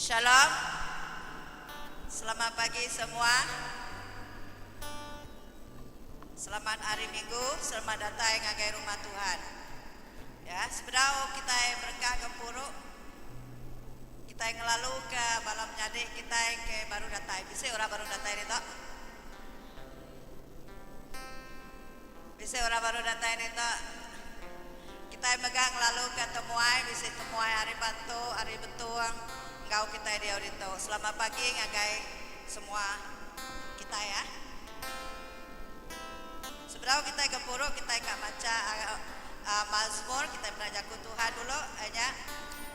Shalom, selamat pagi semua. Selamat hari Minggu, selamat datang ngagai rumah Tuhan. Ya, sebenarnya kita berkah ke puruk, kita ngelalu ke malam nyadi, kita ke baru datang. Bisa orang baru datang itu? Bisa orang baru datang itu? Kita megang lalu ke temuai, bisa temuai hari Batu, hari Betuang. Engkau kita dia itu. Selamat pagi ngagai semua kita ya. Sebenarnya kita ke puruk, kita akan baca Mazmur, kita belajar ke Tuhan dulu hanya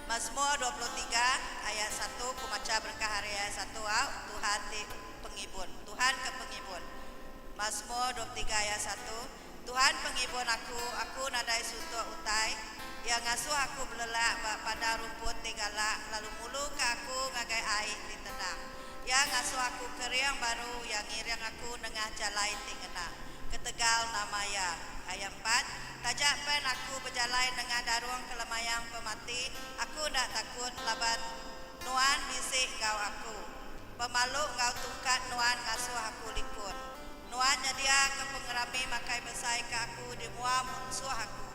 Mazmur 23 ayat 1, ku baca berkah hari ayat 1, Tuhan di penghibur, Tuhan ke penghibur. Mazmur 23 ayat 1, Tuhan penghibur aku nadai suntuk utai, yang ngasuh aku belelak pada rumput tegala, lalu mulu ke aku ngagai air di tenang. Yang ngasuh aku keriang baru, yang ngiring aku nengah jalai tingena. Ketegal namaya. Ayat 4, tajak pen aku berjalan dengan daruang kelemayang pemati, aku tak takut laban nuan bisik kau aku. Pemaluk kau tungkat nuan ngasuh aku likun. Nuan nyedia ke pengerami makai besai ke aku di mua munsuh aku.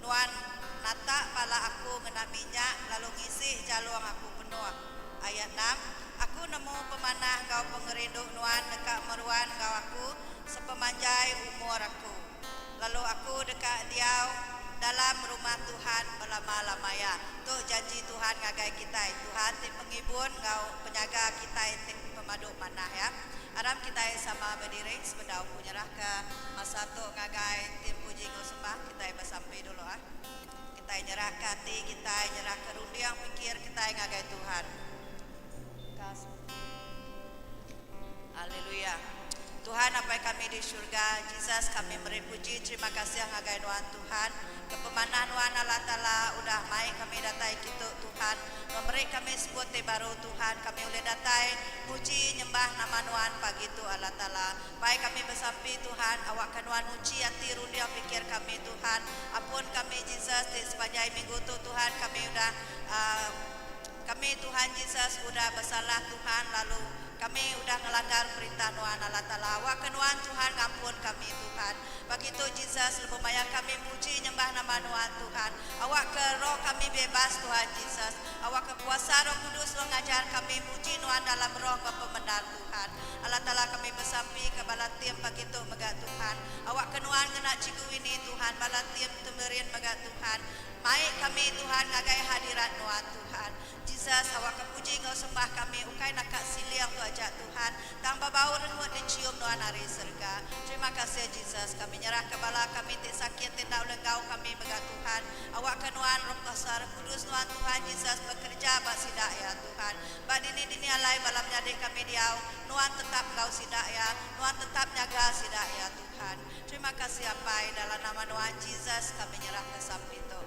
Nuan nata pala aku ngena minyak lalu ngisi jaluang aku penuh. Ayat 6, aku nemu pemanah kau pengerinduk nuan dekat meruan kau aku sepemanjai umur aku. Lalu aku dekat diau dalam rumah Tuhan berlama-lamaya. Tu janji Tuhan ngagai kita. Tuhan tim penghibur kau penjaga kita tim pemaduk manah ya. Aram kita sama berdiri sepeda aku nyerah ke masa tu ngagai tim puji sembah kita bersampai dulu ah. Kita nyerah ke hati, kita nyerah ke rundiang pikir kita ngagai Tuhan. Haleluya. Tuhan apa kami di surga, Jesus kami beri puji, terima kasih ngagai Tuhan Tuhan. Kepemanan Tuhan Allah Ta'ala udah main kami datai kita Tuhan. Memberi kami sebut baru Tuhan, kami boleh datai puji nyembah nama Tuhan pagi itu Allah Ta'ala. Baik kami bersampi Tuhan, awak Tuhan uji hati rundi pikir kami Tuhan. Ampun kami Jesus di sepanjang minggu tu Tuhan kami udah kami Tuhan Jesus udah bersalah Tuhan, lalu kami udah ngelanggar perintah Tuhan Allah Ta'ala. Awak Tuhan Tuhan ngampun kami Tuhan. Begitu Jesus lebih banyak kami puji nyembah nama Tuhan. Awak ke roh kami bebas Tuhan Jesus. Awak ke kuasa roh kudus lo ngajar kami puji Tuhan dalam roh kepemendar Tuhan. Allah Ta'ala kami bersampi ke balatim begitu megak Tuhan. Awak ke Tuhan kena ciku ini Tuhan. Balatim temerin megak Tuhan. Baik kami Tuhan ngagai hadirat Tuhan. Jesus awak kepuji ngau sembah kami ukai nak siliang tu ajak Tuhan. Tambah bau rengut dicium Tuhan hari surga. Terima kasih Jesus kami nyerah ke bala kami tak sakit tidak oleh kau kami megah Tuhan. Awak ke Tuhan roh kuasa kudus Tuhan Jesus bekerja bak sidak ya Tuhan. Bak dini alai balam nyadi kami diau. Tuhan tetap kau sidak ya. Tuhan tetap jaga sidak ya Tuhan. Terima kasih apa dalam nama Tuhan Jesus kami nyerah ke samping itu.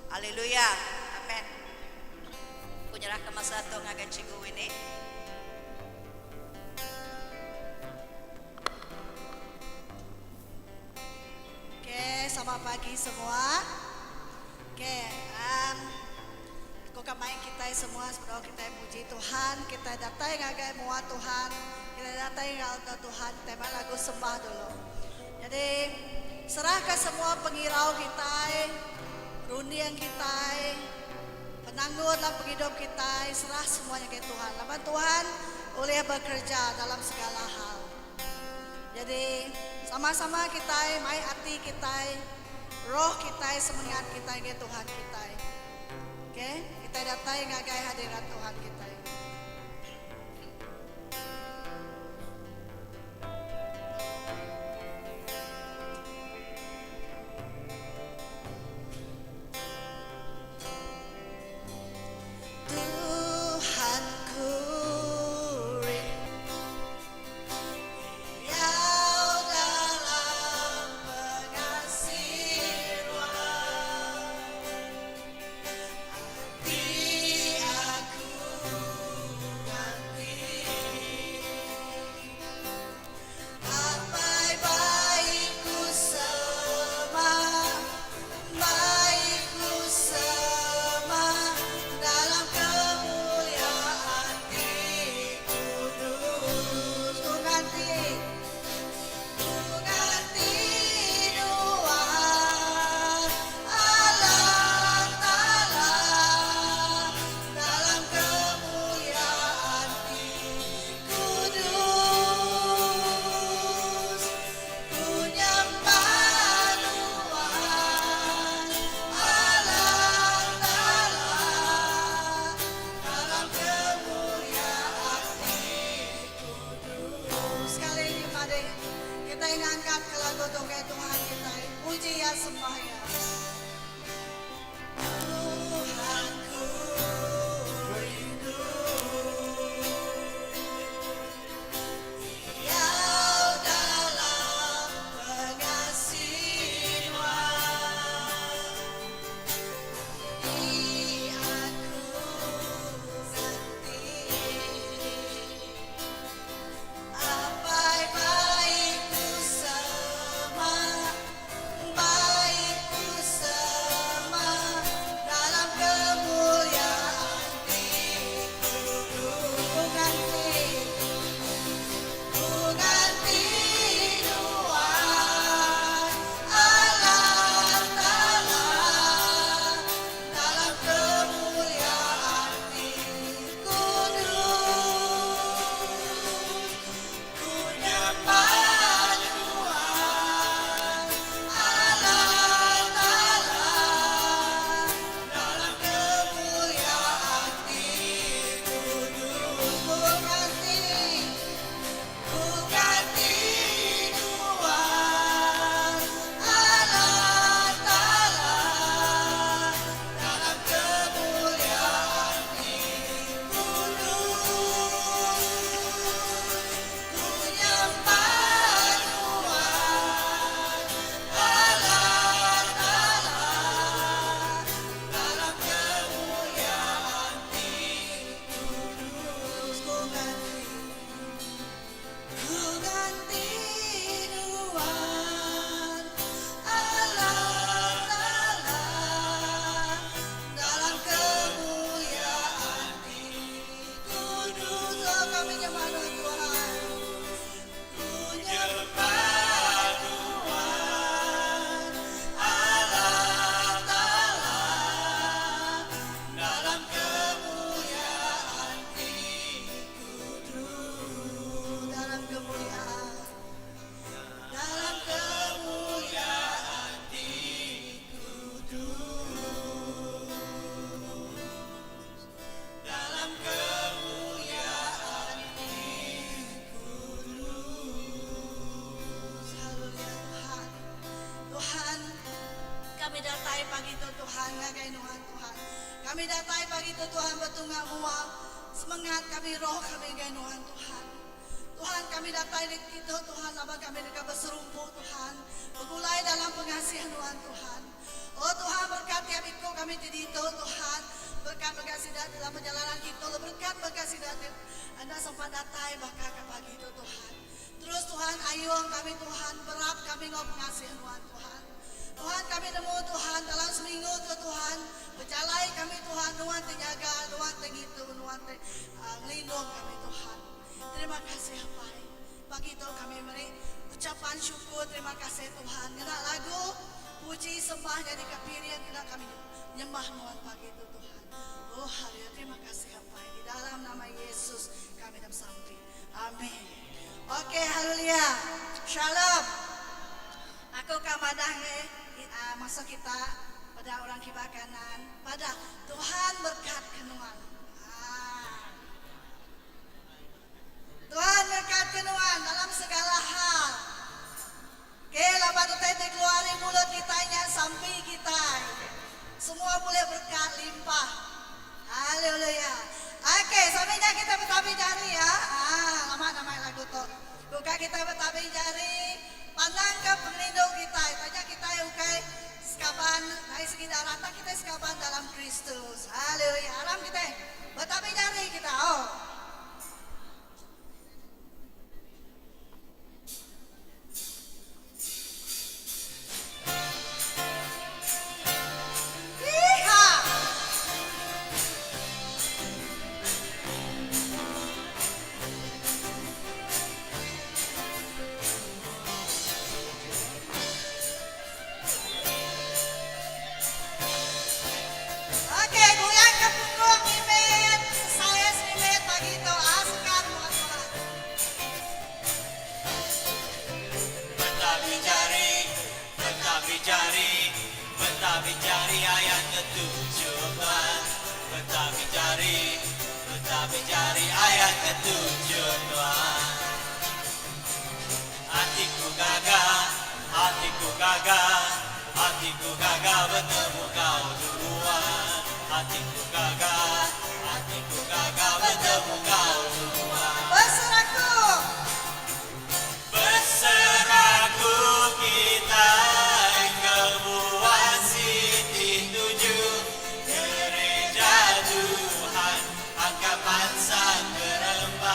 Haleluya. Amin. Aku nyerah ke masa tu ngagai cikgu ini. Oke, selamat pagi semua. Oke, kau kamain kita semua sebelum kita puji Tuhan, kita datang ngagai mua Tuhan, kita datang ngagai Tuhan, tema lagu sembah dulu. Jadi serahkan semua pengirau kita, rundiang kita, penanggung dalam hidup kita, serah semuanya ke Tuhan. Lama Tuhan boleh bekerja dalam segala hal. Jadi sama-sama kita, mai hati kita, roh kita, semangat kita ke Tuhan kita. Oke, kita datang ngagai hadirat Tuhan kita. Aku sembah ya. Tuhanku rindu Engkau dalam pengasihan. Ini aku ngerti apa baikku sama dalam kemuliaan ku ganti Tuhan Allah Ta'ala dalam kemuliaan kudus. Ku nyembah Tuhan Allah Ta'ala dalam kemuliaan kudus. Ku ganti Tuhan Allah Ta'ala dalam kemuliaan kudus. Ku nyembah Tuhan Allah Ta'ala dalam kemuliaan kudus. Ku ganti Tuhan Allah Ta'ala dalam kemuliaan kudus. Oh, kami nyembah Tuhan. Ku nyembah Tuhan Allah Ta'ala dalam kemuliaan kudus. Dalam kemuliaan dalam kemuliaan kudus. Haleluya Tuhan. Tuhan, kami datai pagi itu Tuhan, ngagai Tuhan Tuhan. Kami datai pagi itu Tuhan betungga mual semangat kami roh kami ngagai Tuhan Tuhan. Tuhan kami datai di itu Tuhan, lama kami dekat berserumpu Tuhan, begulai dalam pengasihan Tuhan Tuhan. Oh Tuhan berkati amiku kami di itu Tuhan, berkat berkasih dalam perjalanan kita, berkat berkasih dalam Anda sempat datai bakal ke pagi itu Tuhan. Terus Tuhan ayung kami Tuhan, berap kami ngau pengasihan Tuhan Tuhan. Tuhan kami nemu Tuhan dalam seminggu itu Tuhan, berjalai kami Tuhan, nuan terjaga, nuan tergitu, nuan melindung kami Tuhan. Terima kasih Bapak. Pagi itu kami beri ucapan syukur, terima kasih Tuhan. Kena lagu puji sembah jadi kapirian kita kami nyembah Tuhan pagi itu Tuhan. Oh haleluya, terima kasih Bapak. Di dalam nama Yesus kami dapat sampai. Amin. Oke, haleluya. Shalom. Aku kamadang masuk kita pada orang kibakanan, pada Tuhan berkat kenuan. Tuhan berkat kenuan dalam segala hal. Laban tete keluarin mulut kitanya sampai kita. Semua boleh berkat limpah. Haleluya. Oke, samanya kita bertabi jari ya. Lama namanya lagu tuh. Buka kita bertabi jari. Pandang ke pelindung kita. Tanya kita ukai sekaban dari segi daratan kita sekaban dalam Kristus. Haleluya. Alam kita bertabi jari kita. Oh. Oke, goyang ke punggung Mimet. Saya Mimet pagi itu askan buat Tuhan. Betapi jari ayat ketujuan. Betapi jari ayat ketujuan. Hatiku gagah, hatiku gagah bertemu kau duluan. Hatiku gagah bertemu kau duluan. Berserahku. Berserahku kita ke Buah Siti 7, gereja Tuhan angkapan sang keremban.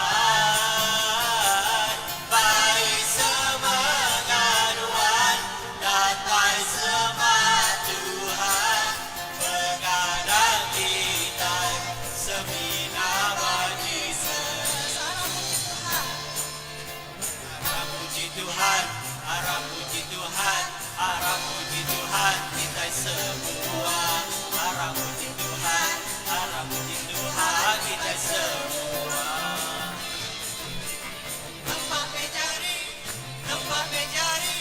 Baik semengaduan datai semat Tuhan, begadang kita semina bagi harap puji Tuhan, harap puji Tuhan, harap puji Tuhan kita semua. Harap puji Tuhan, harap puji Tuhan kita semua. Tempat mejari, tempat mejari,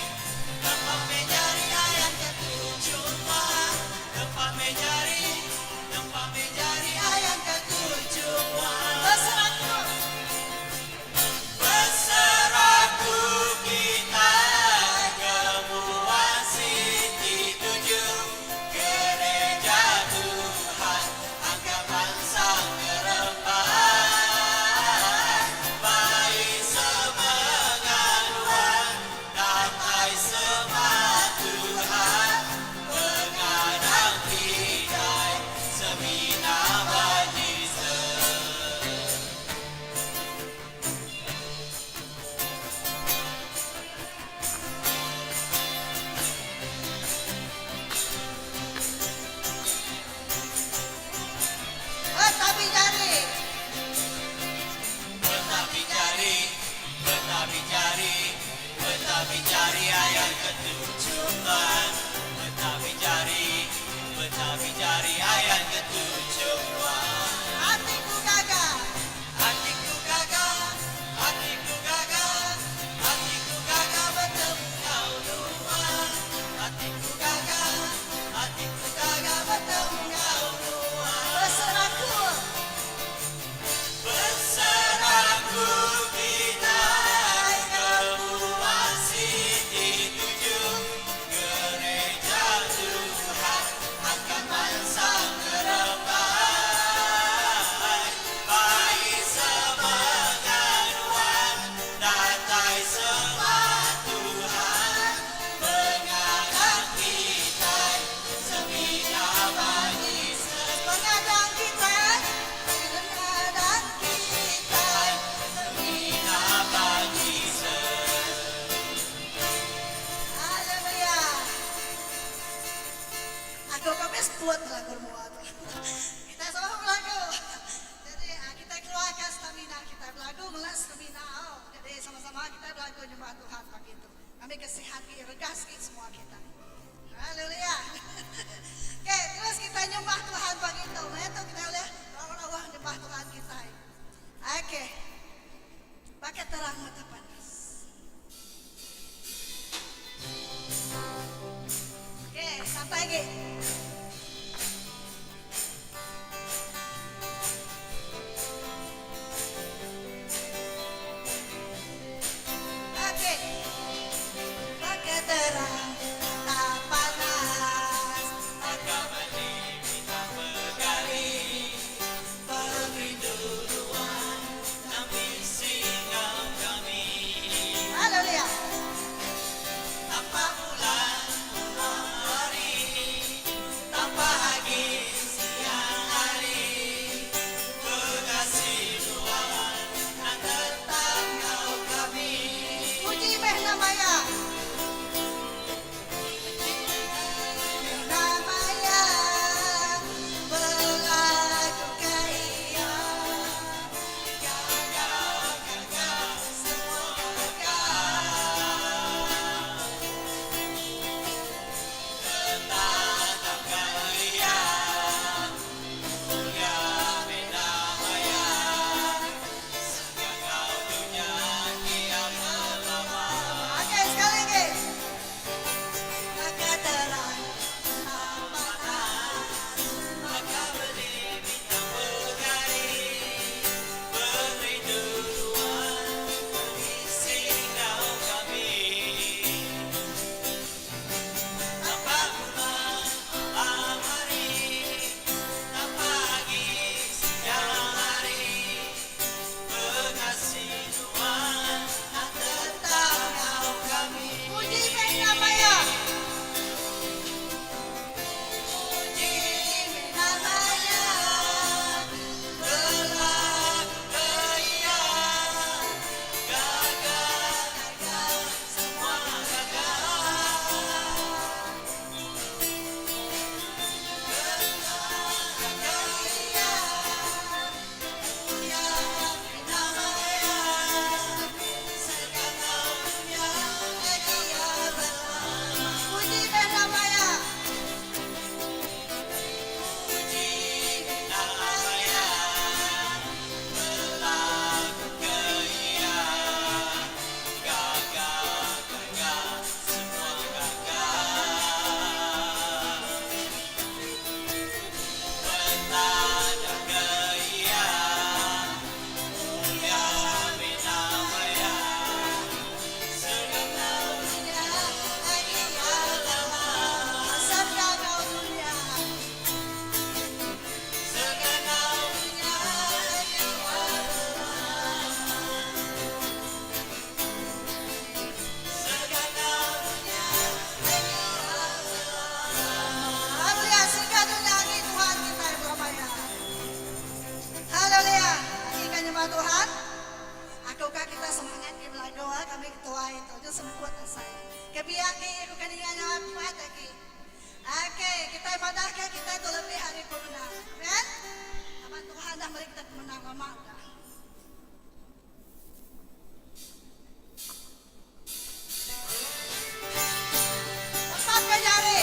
tempat mejari ayat ke-7 Tuhan. Tempat mejari ayat ke-7 Tuhan. Berserahku. Berserahku kita ke Buah Siti 7, gereja Tuhan angkapan sang keremban. Baik semengaduan datai semat Tuhan, begadang hidai semina bagi Tapi jari. Betapi jari, betapi jari, betapi jari ayat ke-7 Tuhan. Betapi jari ayat ke-7 Tuhan. Hatiku gagah. Hatiku gagah, hatiku gagah, hatiku gagah bertemu kau Tuhan. Hatiku gagah bertemu kau Tuhan. Berserahku. Berserahku kita ke Buah Siti 7, gereja Tuhan angkapan sang keremban. Baik semengaduan datai semat Tuhan, begadang kita semina bagi Pengadang kita. semina bagi Haleluya. Aku kabis buat lagu muat. Kita sama lagu. Jadi kita keluarkan stamina kita lagu melas stamina. Jadi sama-sama kita lagu nyembah Tuhan begitu. Kami kesehatan regas semua kita. Haleluya. Oke, terus kita nyembah Tuhan begitu. Itu kita lihat rawa-rawa nyembah Tuhan kita. Oke. Pakai terang mata panas. Oke, sampai lagi. Oke. Pakai terang mata panas. Agamani kita bergali, perinduan kami singgah kami. Haleluya. Tanpa bulan hari, firman Tuhan. Akukah kita semangat ke lagu kami ketua itu aja semput saya. Kebiaki aku kaningan apa lagi. Oke, kita ibadahkan kita itu lebih hari pemenang. Amin. Apa Tuhan dah beri kita pemenang lama dah. Tempat kejari.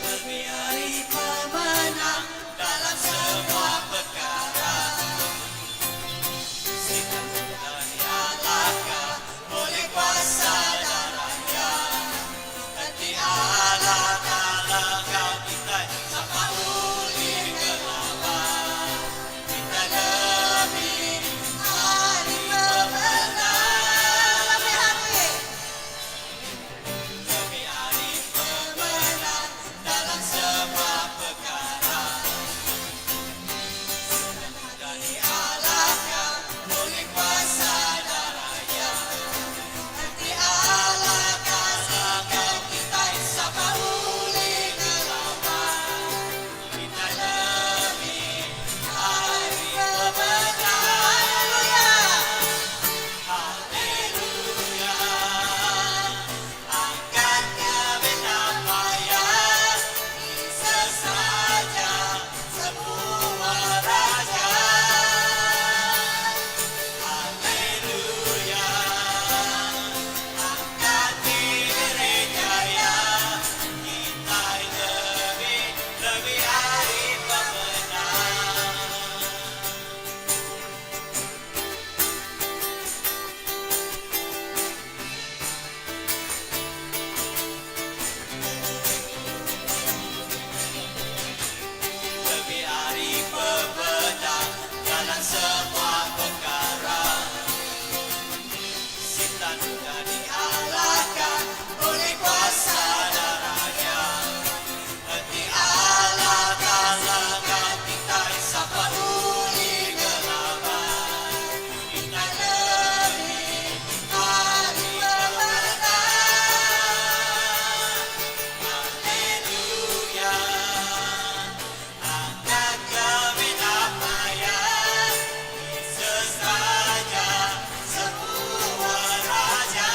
Lebih hari pemenang dalam semua perkara. Sikap dan nyalakan oleh kuasa darahnya. Hati Allah kalau kau kita sama uli gelap. Kita lebih hari pemenang. Lebih hari pemenang dalam semua perkara. Dan dialahkan oleh kuasa darahnya. Nanti Allah kasihkan kita sama uli gelapan. Kita lebih hari pemenang. Haleluya. Angkat kebenaran sesaja semua raja. Haleluya. Angkat gereja ya. Kita lebih hari pemenang. Lebih hari pemenang dalam semua perkara. Setan sudah dialahkan oleh kuasa darahnya. Hati Allah kalahkan kita sampai uli gelapan. Kita lebih hari pemenang. Haleluya. Angkat kebenaran sesaja semua raja.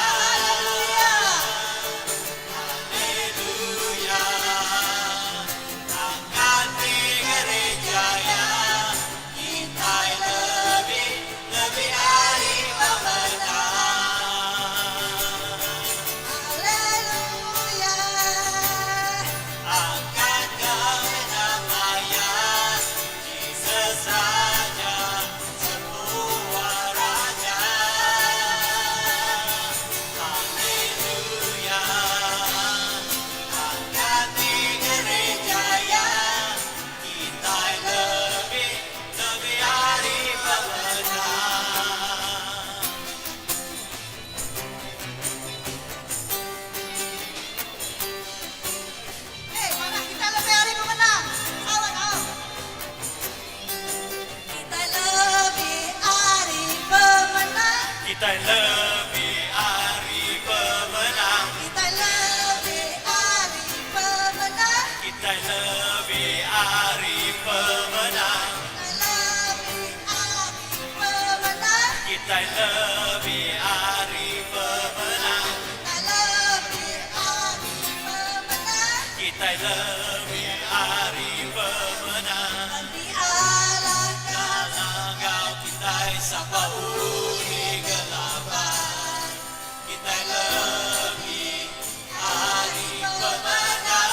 Haleluya. Angkat gereja ya. Kita lebih hari pemenang. Haleluya. Angkat kebenaran Yesus saja semua raja. Haleluya. Angkat gereja ya. Kita lebih hari pemenang. Hei, mana kita lebih hari pemenang? Salah kau. Kita lebih hari pemenang. Kita lebih hari pemenang. Kita lebih hari pemenang. Kita lebih hari pemenang. Kita lebih hari pemenang. Kita lebih hari pemenang. Nanti Allah Karena kau kita sapa uli gelapan. Kita lebih hari pemenang.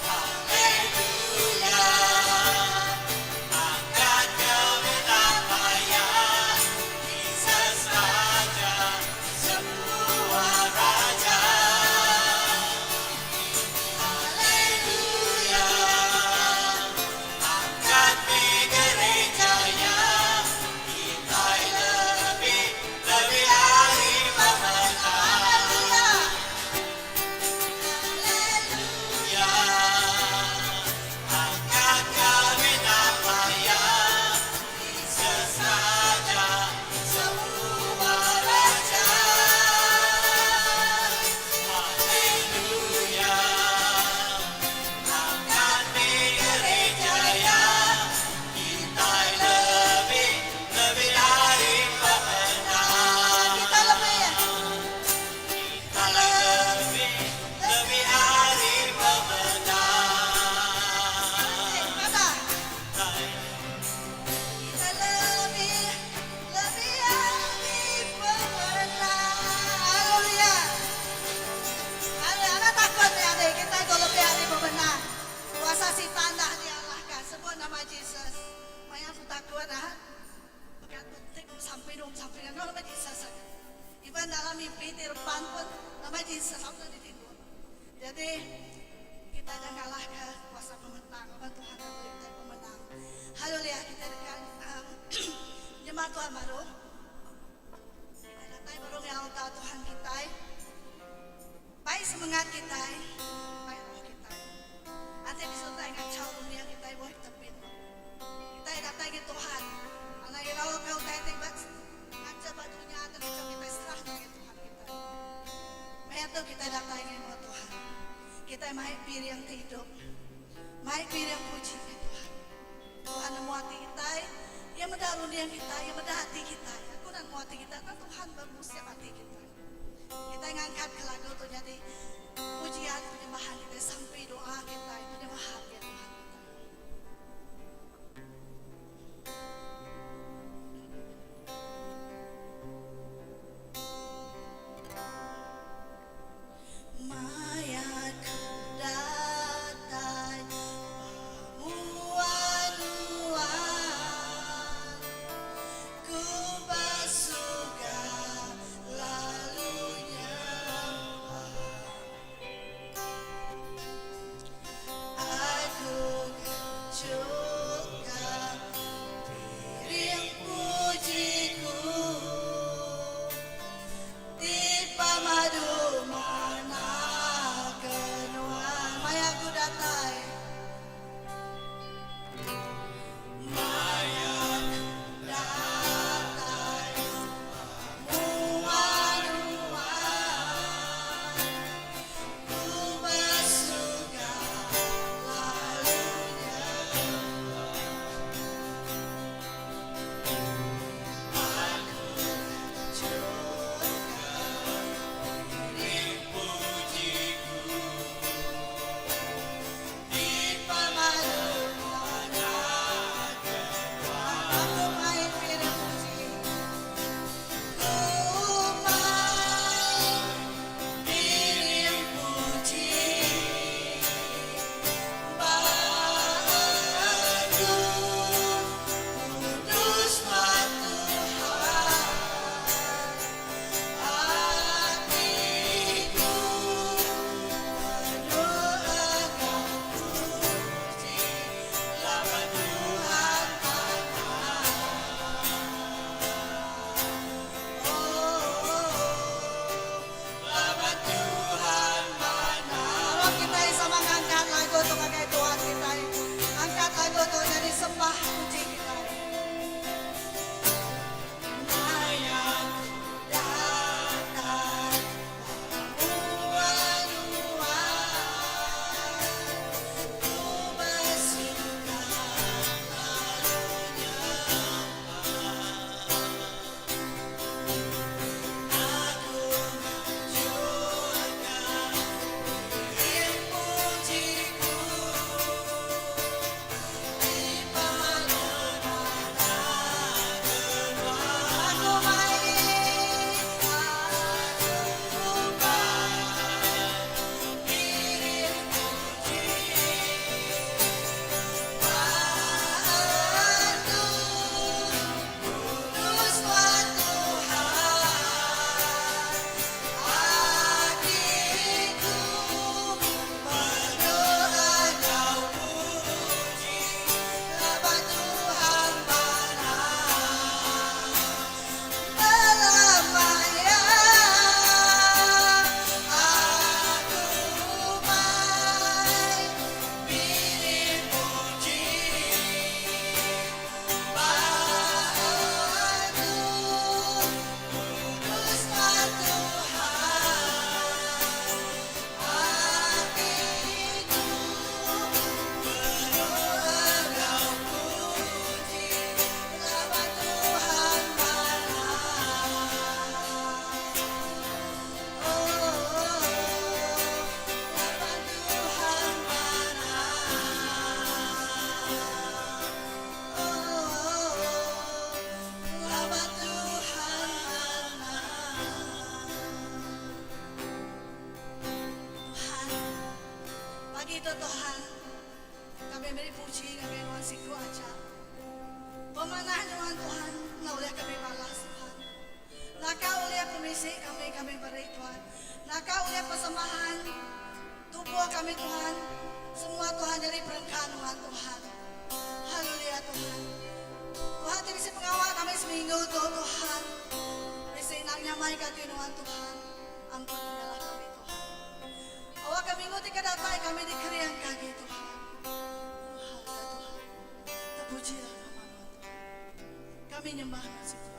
Haleluya. Angkat kebenaran Yesus Raja semua raja. Haleluya. Angkat gereja ya. Minsan dalam mimpi di depan pun nama Jesus sudah ditidur. Jadi kita dah kalah ke kuasa pemenang. Apa Tuhan yang beri kita pemenang. Haleluya, kita dengan jemaat Tuhan baru. Kita datang baru yang tahu Tuhan kita. Baik semangat kita, baik roh kita. Nanti bisa tengah cau dunia kita boleh tepin. Kita datang ke Tuhan. Anak irau kau tiba ngaca batunya atau kita serah ke Tuhan kita. Maya tu kita datang ke Tuhan. Kita main pir yang hidup, main pir yang puji ke Tuhan. Tuhan memuati kita, yang mendarunikan kita, yang mendah hati kita. Aku dan muati kita, kan Tuhan bermusia hati kita. Kita ngangkat ke lagu itu jadi pujian penyembahan kita sampai doa kita penyembahan ya Tuhan. Mayaku datang memuan-muan, ku bersuka lalunya. Aku kecutkan piring pujiku di pamadu mana kenuan. Mayaku datang, mayaku datang muan-muan, ku bersuka lalunya. Aku kecutkan Piring pujiku di pamadu mana kenuan. Aku main piring puji, ku main piring puji, batu kudus Tuhan, hatiku berdoakan puji, lama Tuhan lama Tuhan mana Kalau kita sama ngangkat lagu tuh kayak Tuhan kita, angkat lagu tuh jadi sembah puji kita. Mayaku datang muan-muan, ku bersuka lalunya. Aku mencurahkan piring pujiku di pamadu mana kenuan. Aku main piring puji, batu kudus itu Tuhan, kami beri puji, kami wasiku aja. Pemanah dengan Tuhan, nah oleh kami balas Tuhan. Naka ulit komisi kami beri Tuhan. Naka ulit persemahan tubuh kami Tuhan. Semua Tuhan dari berkat Tuhan. Haleluya Tuhan. Tuhan bisa mengawal kami seminggu Tuhan. Bisa nyamai kekinuan Tuhan. Ampunilah kami Tuhan. Awak kami nguti kedatai kami dikerian kaki Tuhan. Haleluya Tuhan. Terpujilah nama Tuhan. Kami nyembah nasib Tuhan.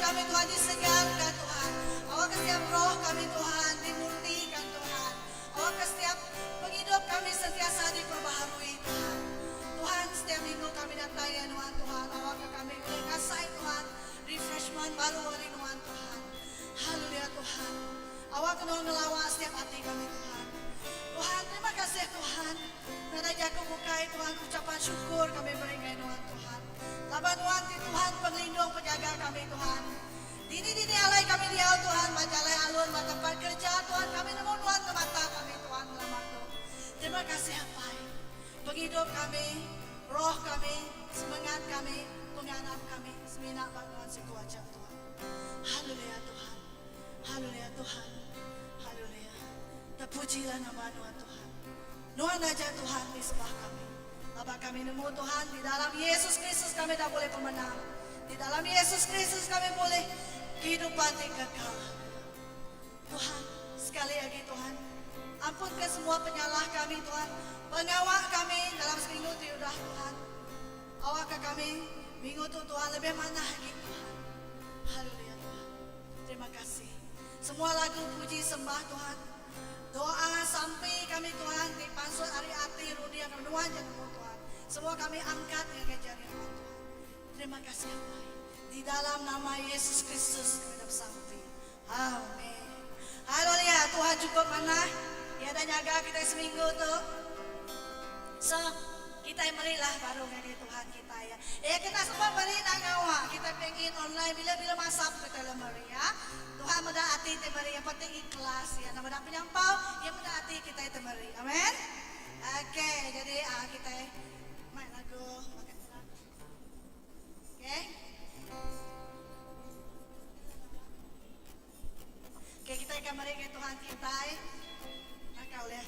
kami Tuhan disegarkan Tuhan. Awak setiap roh kami Tuhan dimurnikan Tuhan. Awak setiap penghidup kami sentiasa diperbaharui Tuhan. Tuhan setiap minggu kami datang ya Tuhan. Awak kami boleh kasih Tuhan refreshment baru hari Tuhan. Haleluya Tuhan. Awak kena ngelawan setiap hati kami Tuhan. Tuhan terima kasih Tuhan. Nada jago bukai Tuhan ucapan syukur kami berikan Tuhan. Laban Tuhan Tuhan penglindung penjaga kami Tuhan. Dini alai kami dia Tuhan, majalai alun, tempat kerja Tuhan kami nemu Tuhan ke mata kami Tuhan selamat Tuhan. Terima kasih Apai. Penghidup kami, roh kami, semangat kami, pengharap kami, semina Tuhan sekuaca Tuhan. Haleluya Tuhan. Haleluya Tuhan. Haleluya. Terpujilah nama Tuhan. Nuan aja Tuhan di sebelah kami. Apa kami nemu Tuhan di dalam Yesus Kristus kami dah boleh pemenang. Di dalam Yesus Kristus kami boleh kehidupan yang kekal. Tuhan, sekali lagi Tuhan, ampunkan semua penyalah kami Tuhan. Pengawal kami dalam seminggu itu udah Tuhan. Awak ke kami minggu itu Tuhan lebih mana lagi Tuhan. Haleluya Tuhan. Terima kasih. Semua lagu puji sembah Tuhan. Doa sampai kami Tuhan di pansut hari hati Rudi yang kedua jatuh Tuhan. Semua kami angkat yang kejar Tuhan. Terima kasih Bapak. Di dalam nama Yesus Kristus kami dapat sampai. Amin. Haleluya. Tuhan cukup mana? Ya dan jaga kita seminggu tuh. So kita marilah baru dari Tuhan kita ya. Kita semua beri nangawa. Kita pengen online bila masap kita lemari ya. Tuhan mudah hati kita beri. Yang penting ikhlas ya. Nama dah penyampau. Yang mudah hati kita itu beri. Amin. Oke. Jadi kita main lagu. Oke. Oke kita akan beri ke Tuhan kita. Nakal ya.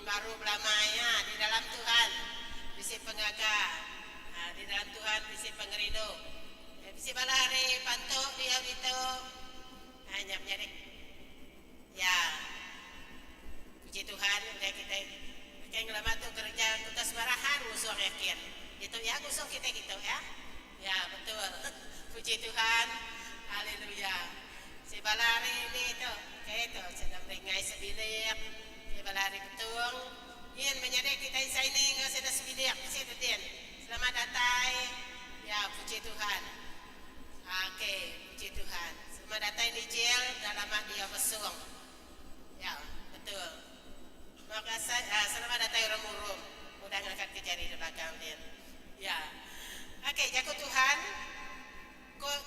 Baru belamanya dalam Tuhan bisi pengaga, di dalam Tuhan bisi pengerino, bisi balari pantuk dia itu hanya menjadi ya puji Tuhan udah kita kayak ngelamat tuh kerja tugas marahan musuh yakin itu ya musuh kita gitu ya betul puji Tuhan haleluya si balari ini itu kayak itu sedang ringai sebilik si balari betul ingin menjadi kita ini nggak sudah sebilik sih Din selamat datang ya puji Tuhan oke puji Tuhan selamat datang di jail dalam dia besung ya betul makasih selamat datang orang murung udah ngangkat ke jari di belakang Din ya oke jago Tuhan kok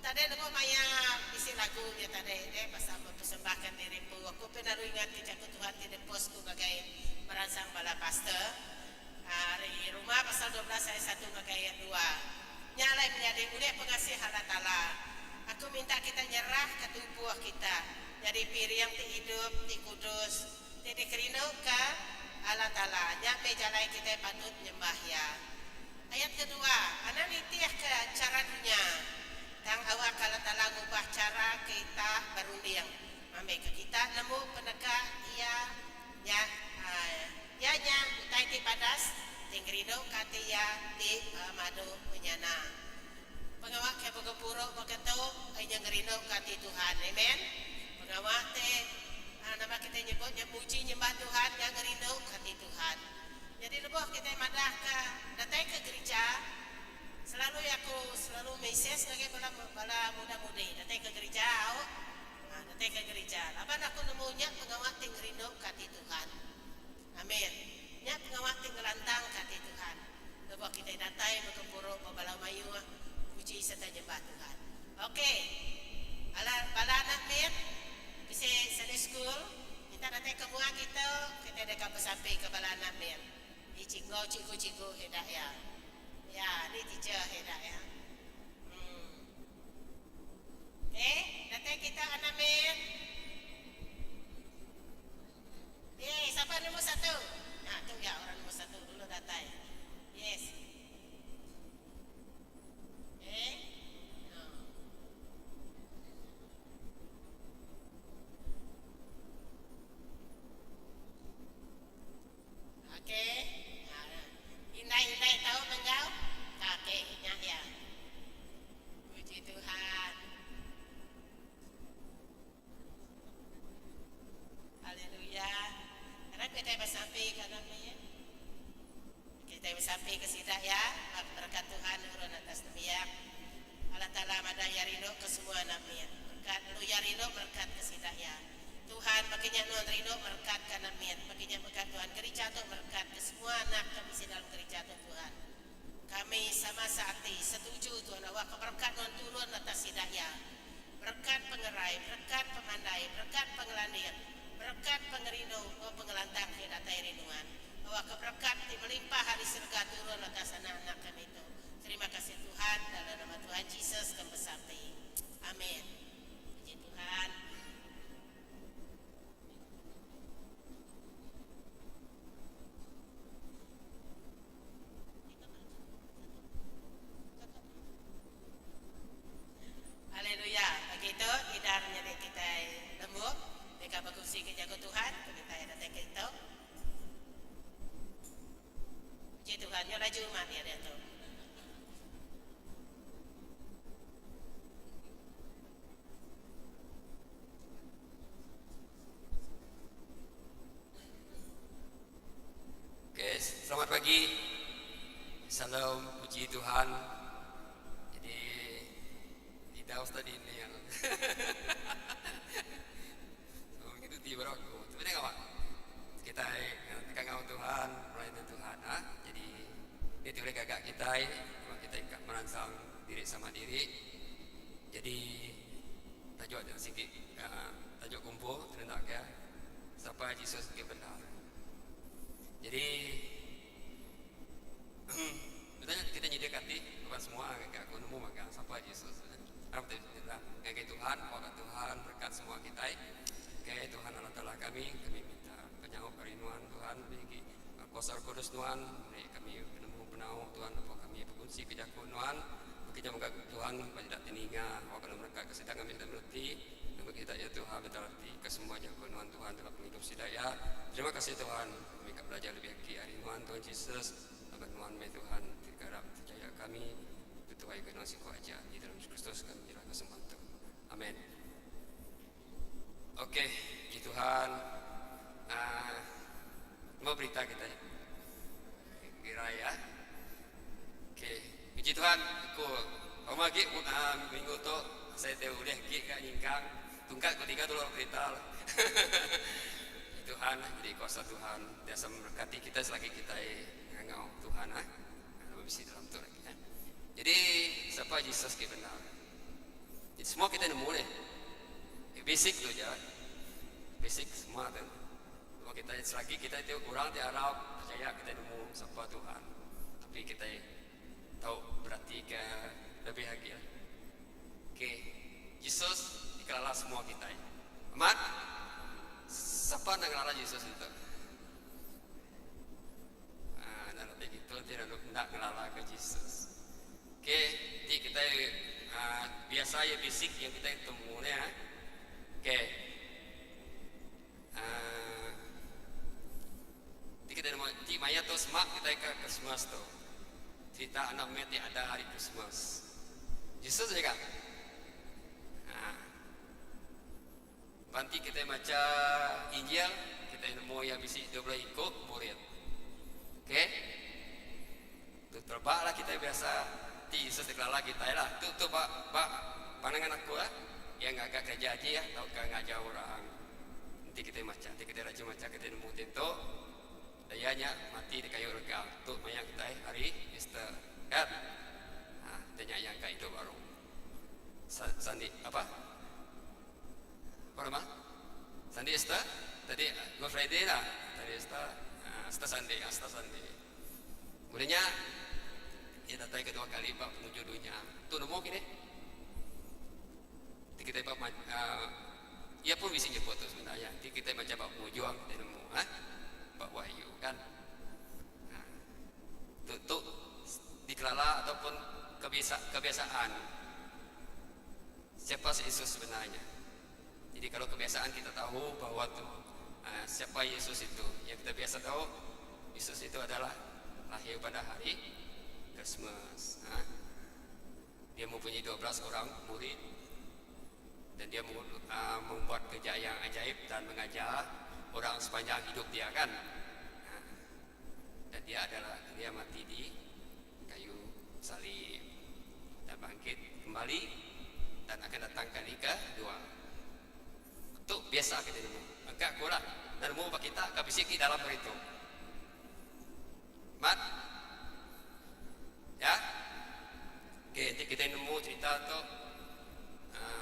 tadi aku maya isi lagu dia tadi pasal mempersembahkan diriku aku pernah ingat ke jago Tuhan di posku bagai merangsang bala pastor hari rumah pasal 12 ayat 1 bagai ayat 2 nyalai menjadi mulia pengasih Allah Ta'ala aku minta kita nyerah ke tubuh kita jadi piring ti hidup ti kudus ti dikerino ke Allah Ta'ala nyak mejalai kita patut nyembah ya ayat kedua anak nitiah ke cara dunia tang awak Allah Ta'ala ngubah cara kita berunding ambil ke kita nemu penegak ia ya nya utai ti padas tingrido katia ti madu menyana pengawak ke pegepuro begitu yang ngerido kati Tuhan amen pengawak teh nama kita nyebutnya puji nyembah Tuhan yang ngerido kati Tuhan jadi lebih kita madah ke datang ke gereja selalu message sebagai bala muda-mudi datang ke gereja datang ke gereja apa aku nemunya pengawak ting ngerido kati Tuhan amin nya pengawak ting ngelantang kati Tuhan lebih kita datang berkempuro babala mayu puji serta nyembah Tuhan oke bala anak mir bisa Sunday school kita datang ke mua kita dekat sampai ke bala anak mir di cikgu hedak ya ini teacher hedak ya datang kita anak mir siapa nomor 1 nah tu ya orang nomor 1 dulu datang yes Oke, Indah tahu menggau? Oke, ya. Puji Tuhan. Haleluya. Karena kita bersampai ke namanya. Kita bersampai ke sidak ya. Berkat Tuhan turun atas demiak. Allah Ta'ala madah yarino ke semua namanya. Berkat lu yarino berkat ke sidak ya. Tuhan baginya non rino berkat karena miat baginya berkat Tuhan gereja tu berkat ke semua anak kami di dalam gereja tu Tuhan kami sama sakti setuju Tuhan awak berkat non turun atas hidayah berkat pengerai berkat pemandai berkat pengelandir berkat pengerino pengelantang hidatai rinuan awak berkat melimpah hari surga turun atas anak-anak kami itu terima kasih Tuhan dalam nama Tuhan Yesus kami bersampai amin puji Tuhan. Haleluya, begitu idarnya kita lembut, mereka berkusi ke jago Tuhan, kita datang ke itu. Puji Tuhan, ya laju mati ada tu. Oke, selamat pagi. Salam puji Tuhan. Daus tadi ini yang begitu tiba aku sebenarnya apa kita kagak Tuhan melayani Tuhan jadi itu oleh kakak kita kita merangsang diri sama diri jadi tajuk sedikit tajuk kumpul ternak ya siapa Yesus sebagai benar jadi betulnya kita nyediakan bukan semua kakak aku nemu maka siapa Yesus Alhamdulillah, kayak Tuhan, wakil Tuhan berkat semua kita. Kayak Tuhan Allah Ta'ala kami minta penyanggup kerinduan Tuhan bagi kuasa Roh Kudus Tuhan, kami penemu penau Tuhan, apa kami berkunci kejakun Tuhan, kita moga Tuhan pada teninga, waktu mereka kesedangan kami tidak mengerti, nama kita ya Tuhan betul arti kesemua jagoan Tuhan dalam hidup sidaya. Terima kasih Tuhan, kami belajar lebih lagi hari Tuhan Yesus, Tuhan Tuhan, digarap percaya kami, bertuai ke nasi aja di dalam Kristus kami menyerahkan semua Tuhan. Amin. Oke, puji Tuhan. Mau berita kita kira ya. Oke, puji Tuhan. Aku lagi minggu tu saya tahu udah gak nyingkang. Tungkat ketiga dulu berita. Tuhan, jadi kuasa Tuhan biasa memberkati kita selagi kita ngau Tuhan mesti dalam tu lagi. Jadi siapa Yesus ke benar? Jadi semua kita nemu deh. Basic tu je. Basic semua tu. Kalau kita selagi kita itu kurang di Arab, percaya kita nemu siapa Tuhan. Tapi kita tahu berarti ke lebih lagi. Oke, Yesus dikelala semua kita. Amat? Siapa nak kelala Yesus itu? Nanti gitu tidak nak kelala ke Yesus. Oke, jadi kita biasa ya basic yang kita temu ya. Oke. Kita di Maya tu semak kita ke Christmas tu. Cerita anak mati ada hari Christmas. Yesus juga. Banti kita baca Injil, kita nemu yang bisi 12 ikut murid. Oke. Tu terbaklah kita biasa di Yesus dikelala kita lah. Tu pak pandangan aku lah. Yang agak kerja aja ya, atau agak jauh orang. Nanti kita macam, nanti kita rajin macam kita nemu itu, dayanya mati di kayu regal. Tu banyak kita hari Easter, kan? Tanya yang kayak itu baru. Sandi apa? Apa nama? Sandi Easter? Tadi Good Friday lah. Tadi Easter, Easter Sunday. Kemudiannya dia datang kedua kali pak menuju dunia. Tu nemu kini. Kita ia pun bisa nyebut tu sebenarnya. Kita macam Pak Mujuang kita nemu, Pak Wahyu kan. Untuk dikelala ataupun kebiasaan. Siapa Yesus sebenarnya? Jadi kalau kebiasaan kita tahu bahwa tu siapa Yesus itu, yang kita biasa tahu Yesus itu adalah lahir pada hari Christmas. Dia mempunyai 12 orang murid. Dan dia membuat kerja yang ajaib dan mengajar orang sepanjang hidup dia kan. Dan dia mati di kayu salib dan bangkit kembali dan akan datang kali kedua. Itu biasa kita nemu. Agak kurang dan nemu bagi kita kabisiki dalam itu. Mat? Ya? Oke, nanti kita nemu cerita tu.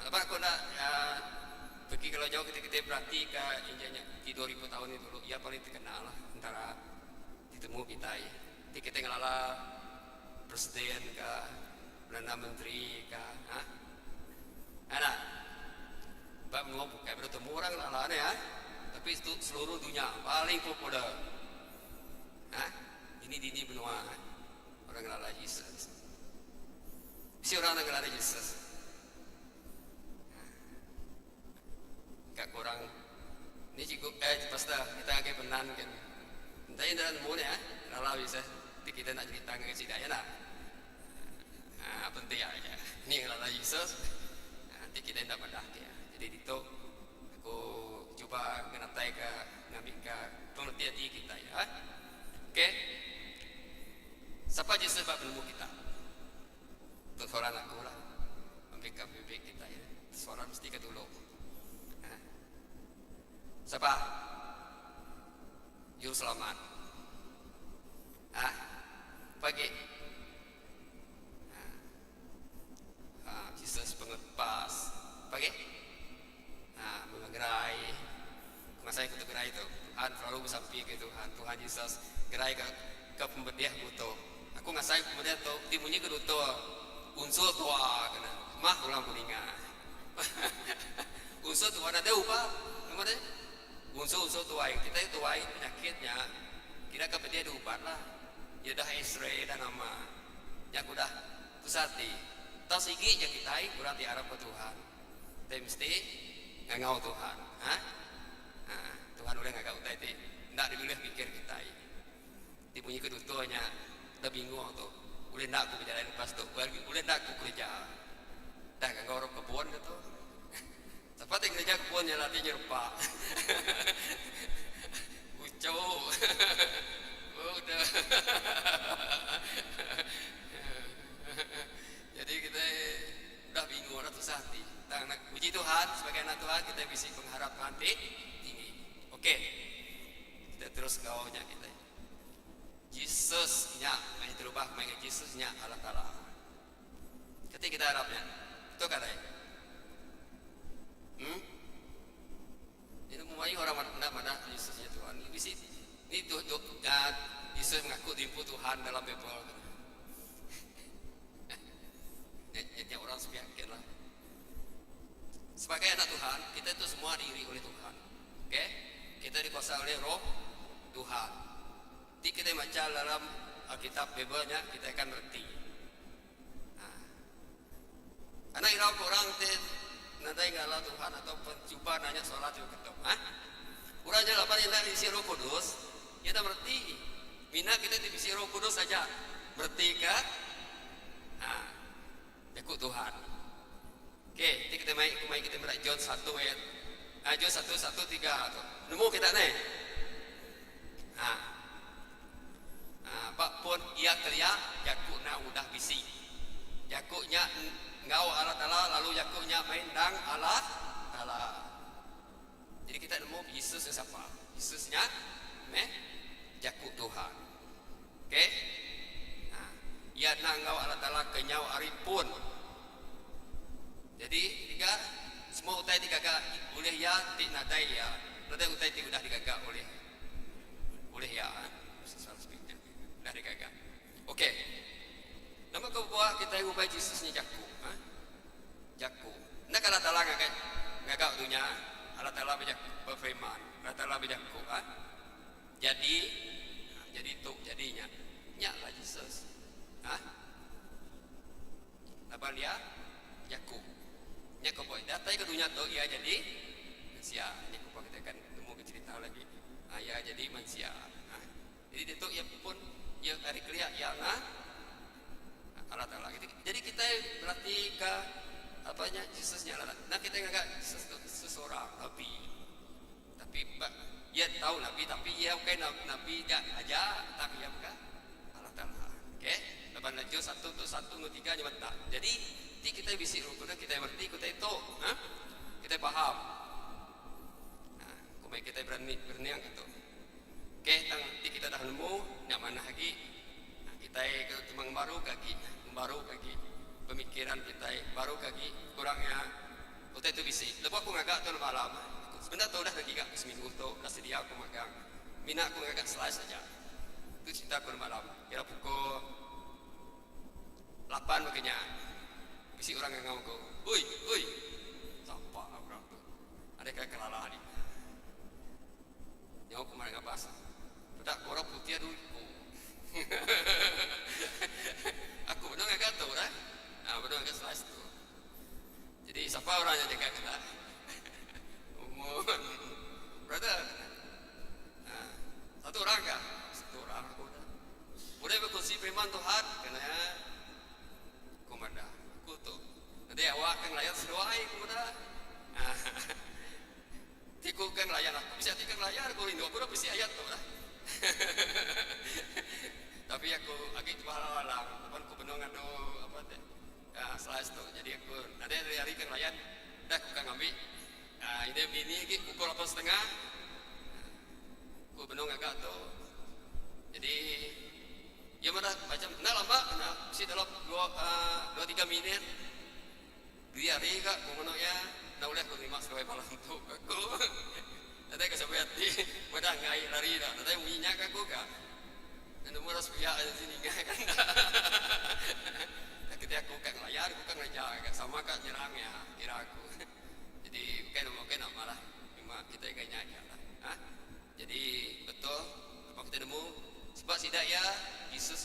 Apa aku nak pergi kalau jauh kita berarti ke injanya di 2000 tahun itu dulu, ya paling terkenal lah antara ditemu kita. Jadi kita ngelala presiden ke, perdana menteri ke, anak, bab ngomong kayak bertemu orang ngelala ya, tapi itu seluruh dunia paling populer. Ini benua orang ngelala Yesus. Si orang ngelala Yesus. Kak kurang ini cukup pasta kita agak benan kan entah dalam mana ya kalau bisa kita nak cerita dengan si daya lah penting aja ini kalau Yesus nanti kita tidak pada ya jadi itu aku coba ngenatai ke ngambil ke pengertian kita ya oke siapa Yesus bab ilmu kita untuk seorang aku lah ambil ke bibik kita ya seorang mesti ketulung. Siapa? Juru selamat. Pagi. Yesus pengepas. Pagi. Mengerai. Masa ikut gerai itu. Tuhan selalu bersampi ke Tuhan. Tuhan Yesus gerai ke pembediah buto. Aku ngasai pembediah tu timunyi ke duto. Unsur tua kena. Mah ulang kuninga. Unsur tua ada upah. Namanya? Unsur tuai kita itu tuai penyakitnya tidak ke dia diubat lah. Ya dah Esre dan nama. Yang udah pusati. Tas sigi yang kita kurang diarap ke Tuhan. Tapi mesti ngangau Tuhan. Hah? Nah, Tuhan udah ngagak utai ti. Ndak dibilih pikir kita. Dipunyi kedutuanya udah bingung tuh. Udah ndak aku berjalan pas tuh. Udah ndak aku kerja. Dah ngangau orang kebun gitu. Cepat yang kerja kebunnya latih nyerpa. Ucau. Udah. Jadi kita udah bingung ratu hati. Puji Tuhan sebagai anak Tuhan kita bisa pengharapan tinggi. Oke. Kita terus gawanya kita. Yesusnya, yang terubah mengenai Yesusnya Allah Taala. Ketika kita harapnya, itu katanya. Ini mulai orang mana Yesusnya Tuhan. Ini bisa ini tuh Yesus mengaku dimpu Tuhan dalam Bible. Jadi orang sepiakin lah. Sebagai anak Tuhan, kita itu semua diiri oleh Tuhan. Oke? Kita dikuasai oleh Roh Tuhan. Jadi kita baca dalam Alkitab Bible-nya, kita akan ngerti. Nah, karena irau orang nanti ngalah Tuhan atau pencoba nanya sholat juga ketemu. Urangnya lapan yang diisi Roh Kudus, kita berarti mina kita diisi Roh Kudus saja. Berarti kan? Nah, ikut Tuhan. Oke, kita main kita mulai John 1 ayat. John 1:1-3. Nemu kita nih. Pak pun ia teriak, Yakubnya udah bisi. Yakubnya ngau Allah Taala, lalu Yakubnya main dang Allah Taala. Jadi kita nemu Yesus siapa? Yesusnya Yakub Tuhan. Oke? Nah, ia nangau Allah Taala kenyau aripun. Jadi tiga semua utai digagak oleh ya ti nadai ya. Nadai utai ti udah digagak oleh ya. Udah digagak. Oke. Nama kau buat kita ubah Yesusnya Yakub. Jakku. Nak Allah Taala ngagak dunia. Allah Taala berfirman. Allah Taala berjakku. Jadi itu jadinya. Nyaklah Yesus. Apa dia? Yakub. Nyak kau boy. Datang ke dunia tu ia jadi manusia. Nyak kau kita akan temu cerita lagi. Ia jadi manusia. Jadi itu ia pun ia hari kerja yang Allah Taala. Jadi kita berarti ke apanya Yesusnya lah. Nah kita enggak seseorang nabi. Tapi ia tahu nabi tapi ia bukan nabi enggak aja tapi ia bukan Allah Taala. Oke? Lepas lanjut 1:1-3 nyata. Jadi kita bisa rukun kita berarti kita itu, kita paham. Nah, kumai kita berani yang itu. Oke, nanti kita dah nemu nak mana lagi. Nah, kita cuma baru kaki pemikiran kita baru kaki kurangnya kita itu bisa. Lepas aku ngagak tu malam. Sebenarnya tu dah lagi gak seminggu tu dah sedia aku magang. Mina aku ngagak selesai saja. Itu cerita aku malam. Kira pukul 8 makanya. Bisi orang yang ngau ui, sampah orang tu. Ada kayak kelala ni. Yang aku kemarin ngapa asal. Pedak orang putih aduh. Aku benar ngagak tahu dah. Benar ngagak selesai tu. Jadi siapa orangnya jaga kita? Umur. Brother. Satu orang kah? Satu orang aku dah. Boleh berkongsi firman Tuhan kena komandan. Nanti awak kan layan seruai kemudian tiku kan layan aku bisa tikang layar aku rindu aku dah besi ayat tu lah. Tapi aku agak halang depan aku benung ada apa teh slice tu jadi aku ada hari kan layan dah aku kan ambil ini lagi pukul 8:30 aku benung agak tu jadi ya mana macam nak lama nak si dalam 2-3 minit dia hari kak kumono ya nak boleh aku terima sebagai malam tu aku nanti kesampai hati pada ngai lari dah nanti bunyinya aku kak dan nomor sepihak di sini kan ketika aku kan layar aku kan ngajak sama kak nyerangnya kira aku jadi bukan malah cuma kita kayaknya aja lah jadi betul apa kita nemu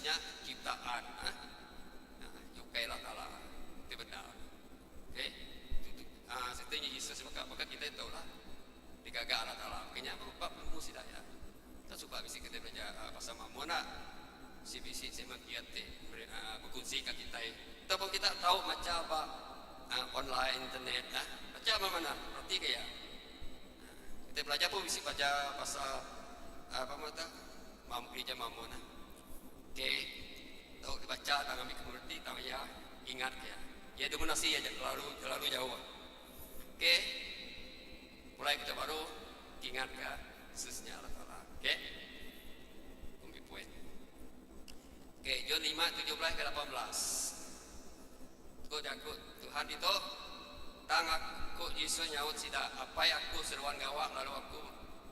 Yesusnya ciptaan. Yukai Allah Ta'ala. Itu benar. Oke. Setuju Yesus maka kita tahu lah. Digagak Allah Ta'ala. Makanya berupa ilmu sih dah ya. Kita coba bisa kita belajar pasal mamona. Si bisi si makiate berkongsi kat kita. Ataupun kita tahu macam apa online internet. Macam mana? Berarti kayak kita belajar pun bisa baca pasal apa mata mampu je mamona. Okey. Tahu dibaca tangan ambil mengerti tahu ya ingat ya. Ya dominasi aja terlalu jauh. Okey. Mulai kita baru ingat ke Yesusnya Allah Ta'ala. Okey. Kumpi poin. Okey, John 5:17 ke 18. Kau jago Tuhan itu aku Yesus nyaut sida apa yang aku seruan gawak lalu aku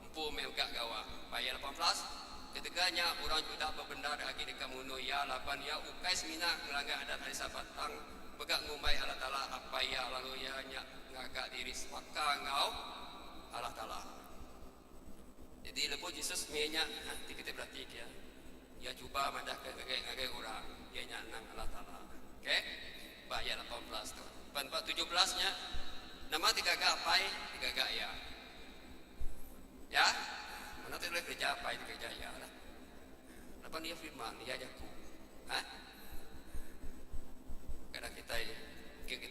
empu megak gawak. Ayat 18 ketiganya orang Juda berbenda lagi di kamuno ya lapan ya ukai semina ngelanggar adat hari sabatang begak ngumbai Allah Ta'ala apa ya lalu ya ngagak diri maka engkau Allah Ta'ala. Jadi lepas Yesus mienya nanti kita berarti ya ya cuba madah ke orang dia nyanang Allah Ta'ala. Oke ayat 18 tu 17 nya nama tiga gapai tiga gaya ya mana tu boleh kerja apa tiga gaya lah apa dia firman dia jaku kadang kita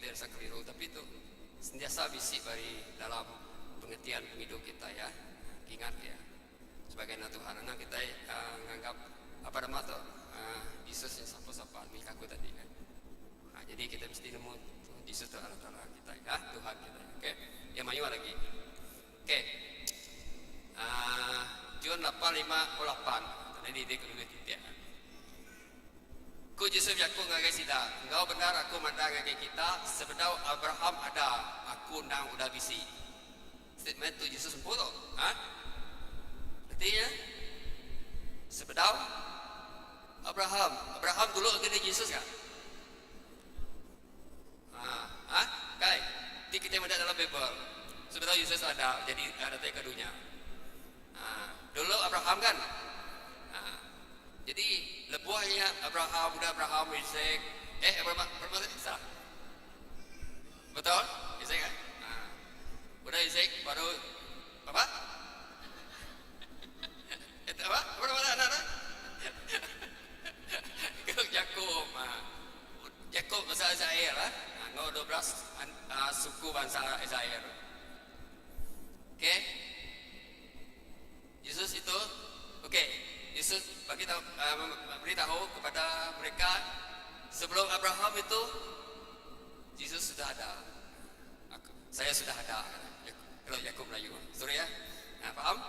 rasa keliru tapi itu sentiasa bisik bari dalam pengertian hidup kita ya ingat ya sebagai Tuhan anak kita menganggap apa nama tu Yesus yang sapa-sapa milik aku tadi kan. Jadi kita mesti nemu Yesus Allah Ta'ala kita ya Tuhan kita. Okey. Yang mayu lagi. Okey. John 8:58. Tadi dia kedua titik. Ku Yesus aku ngagai sida. Engkau benar aku mandang ngagai kita sebedau Abraham ada aku nang udah bisi. Statement tu Yesus sempur tu. Artinya sebedau Abraham dulu kena Yesus kan? Kai, di kita ada dalam Bible. Sebenarnya Yesus ada, jadi ada teks keduanya. Dulu Abraham kan. Jadi lebuahnya Abraham, udah Abraham, Isaac. Abraham salah. Betul? Isaac kan? Udah Isaac baru apa? Itu apa? Anak-anak? Yakub bahasa Israel lah. 12 suku bangsa Israel. Okey. Yesus itu Yesus beritahu kepada mereka sebelum Abraham itu Yesus sudah ada. Saya sudah ada. Kalau Yakub Melayu. Sorry ya. Paham?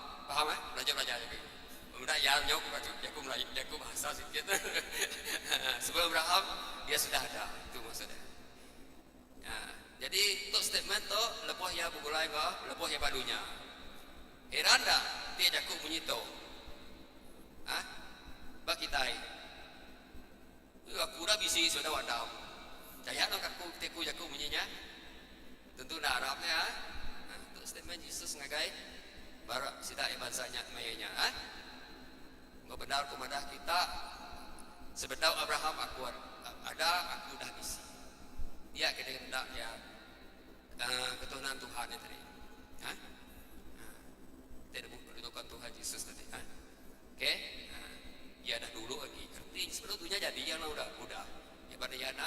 Belajar Yakub. Mudah ya nyok Yakub Melayu, Yakub bahasa sikit. Sebelum Abraham dia sudah ada. Itu maksudnya. Jadi untuk statement tu lepoh ya bugulai ko, lepoh ya badunya. Heran dah dia Yakub bunyi tu. Bagi tai. Aku dah bisi sudah wadam. Jaya nak aku teku Yakub bunyinya. Tentu dah Arabnya. Untuk statement Yesus ngagai barak sida bansanya mayanya. Mau benar kumadah kita sebedau Abraham aku ada aku dah bisi. Dia kita hendak ya ketuhanan Tuhan itu tadi. Tidak mendudukan Tuhan Yesus tadi. Okey. Ya dah dulu lagi. Kerti sebelumnya jadi yang udah. Ibadah yana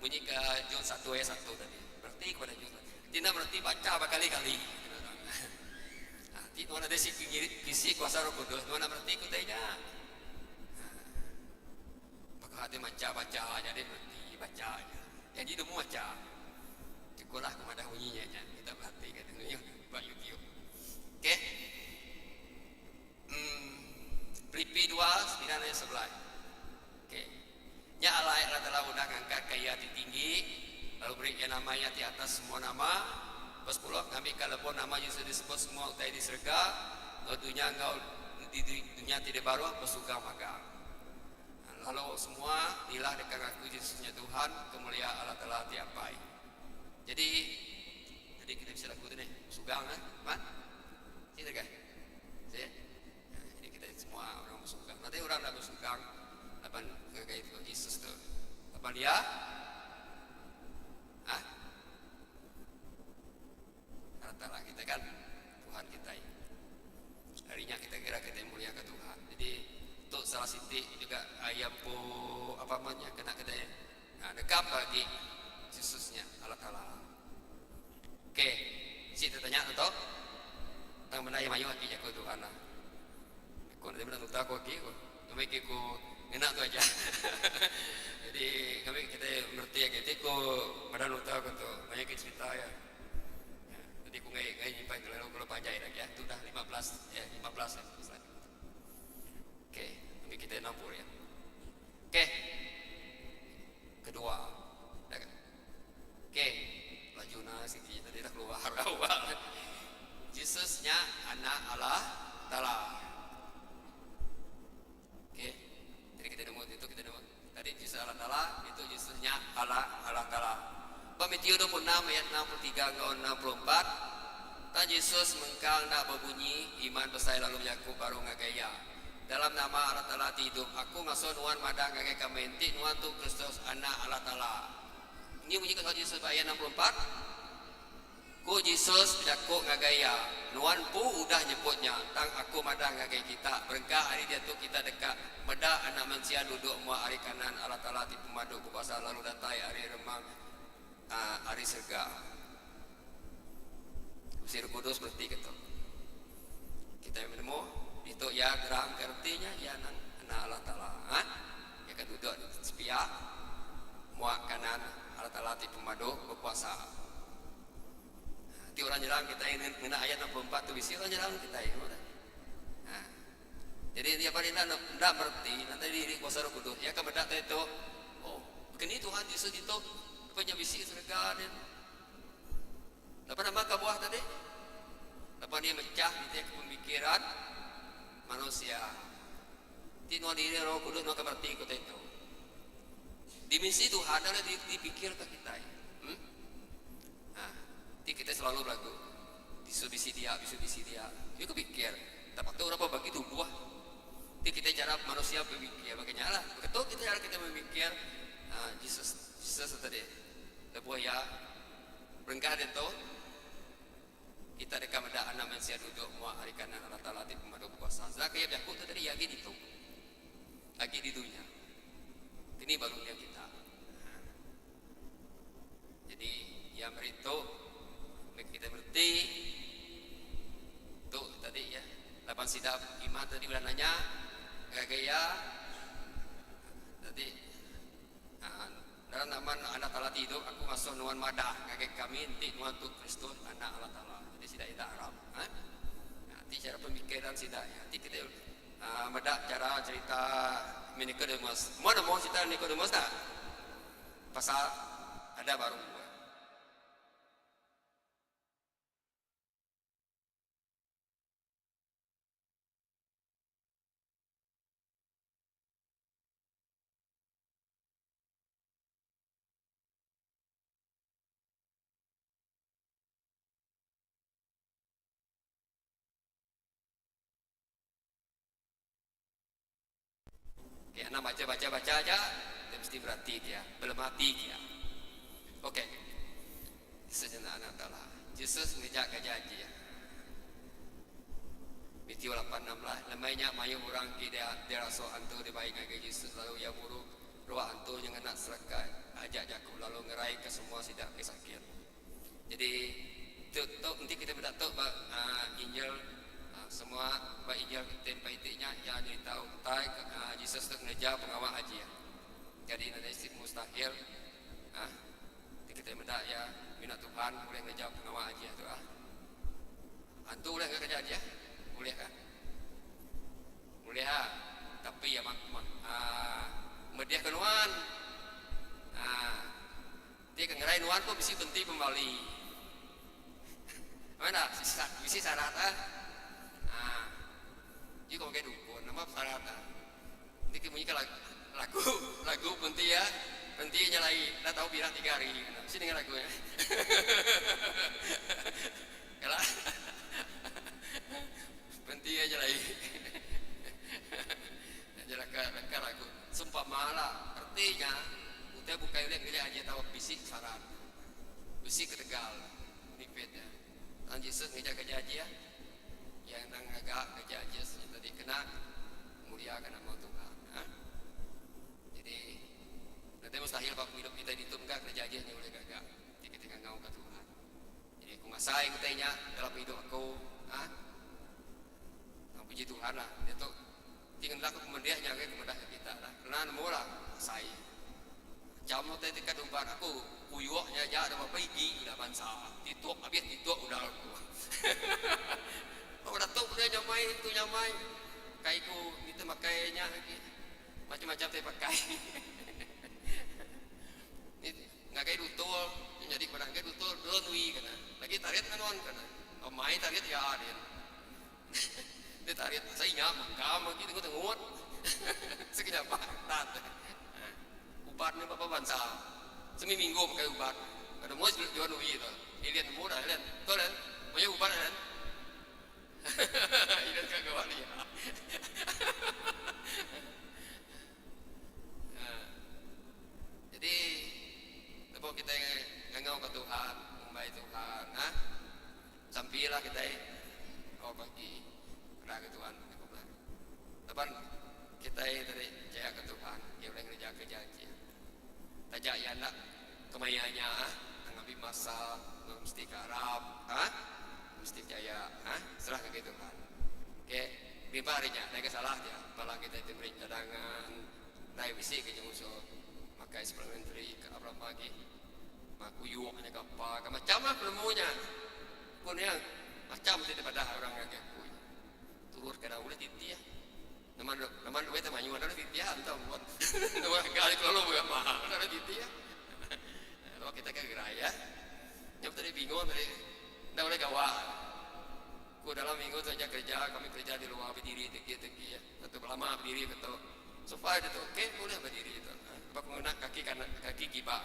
bunyi ke John 1 ayat 1 tadi. Berarti kepada John. Tidak berarti baca berkali-kali. Itu ada kisi kuasa Roh Kudus. Mana berarti kutanya. Maka hati baca jadi berarti baca aja. Jadi dia mau baca. Cekulah kepada bunyinya kita perhatikan dengan Pak YouTube. Okey. Filipi 2 9 ayat 11. Okey. Nya Allah telah undang angkat kaya tinggi lalu berikan namanya di atas semua nama. Pas 10 kami kalau pun nama Yesus disebut semua utai di surga, dunia engkau di dunia tidak baru bersuka maka. Lalu semua inilah dekat aku Yesusnya Tuhan kemuliaan Allah telah diapai. Jadi kita bisa lakukan ni sugang kan? Tidak kan? Jadi kita semua orang bersugang. Nanti orang dah bersugang, apa Lapan ngagai itu Yesus tu. Lapan dia? Hah? Rata-rata kita kan Tuhan kita. Harinya kita kira kita mulia ke Tuhan. Jadi untuk salah sitik juga ayam po apa namanya kena kita dekap lagi Yesusnya Allah Taala. Oke, situ tanya tu. Tang benda yang mayu lagi jago Tuhan lah. Kau nanti benda tuta kau lagi, kami kiko enak tu aja. Jadi kami kita mengerti ya kita kau benda tuta kau tu banyak cerita ya. Jadi kau ngai nyimpan kalau panjang lagi ya. Tu dah 15 ya 15 ya. Oke, kami kita nampur ya. Oke, kedua, oke, laju nasi tadi dah keluar awal. Yesusnya anak Allah Taala. Oke, jadi kita nemu itu kita nemu. Tadi Yesus Allah Taala, itu Yesusnya Allah Taala. Pamitiyo 26 ayat 63 ke 64. Ta Yesus mengkang nak berbunyi iman besai lalu Yakub baru ngagaya. Dalam nama Allah Taala hidup aku ngaso nuan madang ngagay kamenti nuan tu Kristus anak Allah Taala. Ini bunyi kalau Yesus ayat 64. Ku Yesus jago ngagaya nuan pu udah nyebutnya tang aku madang ngagay kita berkah hari dia tu kita dekat beda anak manusia duduk mua hari kanan Allah Taala di pemadu kuasa lalu datai hari remang hari serga Usir Kudus berarti gitu kita yang menemu itu ya gerang artinya ya anak Allah Taala ya kan duduk di sepia mua kanan Allah Taala di pemadu berkuasa. Di orang jelang kita ini kena ayat 64 tu bisi orang jelang kita ini. Nah, jadi dia pada tidak berarti nanti diri kuasa Roh Kudus. Ya kebedak itu, oh, begini Tuhan Yesus itu punya bisi surga dan. Lepas nama kebuah tadi, lepas dia mecah di pemikiran manusia. Tino diri Roh Kudus nak berarti ikut itu. Dimensi Tuhan adalah dipikir ke kita. Kita selalu lagu bisi dia itu pikir tapi tu berapa bagi tu buah kita cara manusia berpikir makanya lah betul kita cara kita memikir Yesus tadi lebuah ya berengkah itu kita dekat meda anak manusia duduk mau hari kanan Allah Taala di pemadu kuasa zakaya Yakub tu tadi lagi di dunia ini baru dia kita jadi yang beritu kita berarti tu tadi ya 8 sidap iman tadi udah nanya gaya tadi dalam nama anak Allah hidup aku masuk nuan madah kakek kami nanti nuan tu Kristus anak Allah Taala jadi sidak itu Arab nanti cara pemikiran sidak nanti kita madah cara cerita Nikodemus mana mau cerita Nikodemus tak pasal ada baru ya, nak baca aja, dia mesti berarti dia, belum mati dia. Oke, sejenak anak Allah. Yesus ngejak ke janji ya. Matthew 8:16, lemainya mayu orang dia raso antu di baik ke Yesus lalu ya buruk ruah antu yang nak serakai ajak jaku lalu ngerai ke semua sidak ke sakit. Jadi tu nanti kita berdatuk Injil semua bak Injil tempat itiknya yang diberitahu tai Yesus tu ngejar pengawal haji ya. Jadi nanti mustahil kita mendak ya minat Tuhan boleh ngejar pengawal haji tu antu boleh ke kerja aja boleh kan boleh tapi ya mediah kenuan dia kengerai nuan pun mesti benti kembali mana mesti syarat jadi kalau kayak dukun nama syarat nanti kemudian lagu benti ya benti nyalai dah tahu bilang 3 hari mesti dengar lagunya kalau benti aja lagi aja lagu sumpah artinya kita buka udah gila aja tahu bisik saran bisik ke Tegal nipetnya Tuhan Yesus ngejaga janji ya yang nang agak kerja aja tadi kena muliakan nama Tuhan. Jadi nanti mustahil pak hidup kita ditumgak kerja aja nih oleh gagak. Jadi kita ngau ke Tuhan. Jadi aku ngasai kutanya dalam hidup aku, puji Tuhan lah. Dia tuh tinggal aku kemudian nyaga kemudah ke kita lah. Karena nemu lah saya. Jamu tadi kan umpan aku kuyuaknya aja ada apa pergi udah bansa. Tituk habis tituk udah aku. Oh datuk udah nyamai itu nyamai kaiku itu makainya macam-macam saya pakai nggak kayak dutul jadi kadang kayak dutul donui kana lagi tarik kanon kana oh mai tarik ya ada dia tarik saya nyam kamu gitu gue tengut sekian apa tat ubatnya bapak bansa seminggu pakai ubat ada mau jual donui itu ilian murah ilian tuh kan punya ubat kan Idan kagak wali ya. Jadi, lepas kita ngangau ke Tuhan, membaik Tuhan, sampailah kita kau bagi kerana ke Tuhan. Lepas kita tadi jaya ke Tuhan, dia boleh kerja janji. Tajak ya nak kemayanya, mengambil masa, mesti karab, mesti jaya, serah ke Tuhan. Oke, bimpa harinya, naik salah dia. Malah kita itu beri cadangan, naik bisi ke musuh, makai supplementary ke apa lagi, makuyuk hanya apa, macam apa penemunya, pun yang macam daripada orang yang aku turut kena ulah titi ya. Nama duit sama nyuan ada titi ya, entah buat, nama kali kalau bukan mahal ada titi ya. Kalau kita ke geraya, nyam tadi bingung tadi. Dah boleh kawan. Ku dalam minggu tu aja kerja, kami kerja di luar berdiri teki ya. Satu lama berdiri betul. Sofa itu okey boleh berdiri itu. Apa menggunakan kaki kanan, kaki kibak.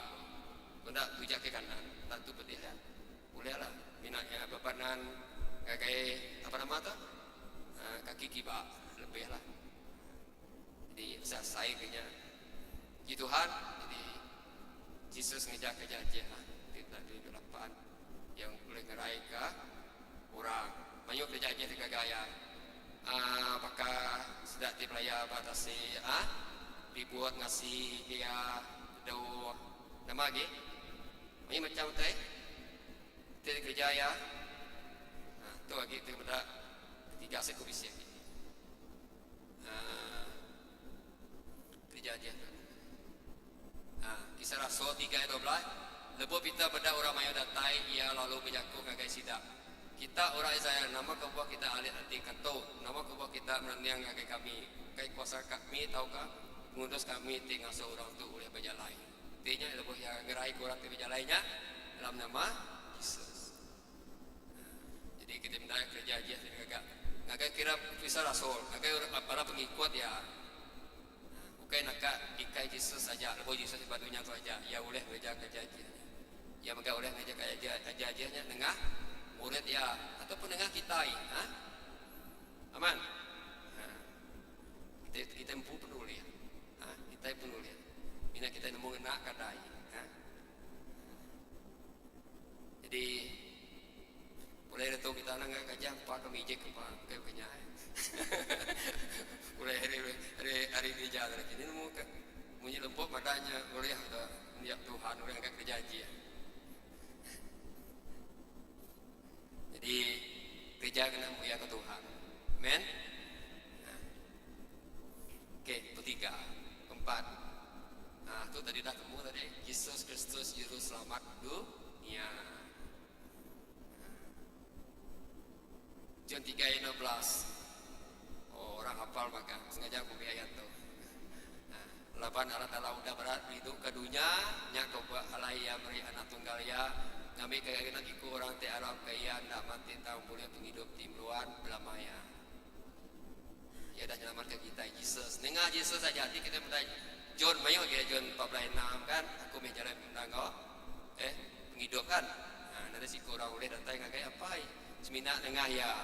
Guna tuja ke kanan, tentu betul ya. Boleh lah. Minatnya bebanan kayak apa nama tu? Kaki kibak lebih lah. Jadi saya kayaknya. Puji Tuhan. Jadi Yesus ngejak janji lah. Tidak di delapan. Yang boleh ngerai ke orang banyak kerjanya tiga gaya apakah sudah dipelaya batasi dibuat ngasih dia do nama lagi ini macam teh tidak kerja ya tu lagi itu benda tiga sekurisi kerja aja kisah Rasul 3:12 Lepas kita benda orang mayu datai ia lalu berjaku ngagai sidak. Kita orang Israel nama kebuah kita alih hati kato, nama kebuah kita menang ngagai kami. Kai kuasa kami tahukah mengutus kami tinggal seorang tu oleh berjalai. Artinya lepas yang gerai kurang tu berjalainya dalam nama Yesus. Jadi kita minta kerja aja ngagai kira kisah Rasul, ngagai para pengikut ya. Bukan nak ikai Yesus saja, lepas Yesus badunya tu aja. Ya boleh kerja aja. Ya maka oleh ngajak aja-ajanya tengah murid ya ataupun tengah kita aman kita empu peduli kita peduli ini kita nemu nak kadai jadi boleh itu kita nang kerja pak kami je ke kenya boleh hari ini jalan ini nemu ke munyi lempok matanya boleh ada niat Tuhan oleh angkat kerja jadi kerja kena mulia ke Tuhan. Amen. Oke, ketiga, keempat. Itu tadi dah temu tadi Yesus Kristus juru selamat dunia. John 3:16. Orang hafal maka sengaja aku ayat tu. Lapan Allah Ta'ala udah berat hidup ke dunia nyak coba alaya beri anak tunggal ya kami kaya nak ikut orang te Arab kaya nak mati tahu boleh penghidup timruan belamaya ya dah nyelamatkan kita Yesus dengar Yesus saja hati kita minta John mayu ya John 14:6 kan aku menjalan mendango penghidup kan nanti si orang boleh datang kaya apa semina dengar ya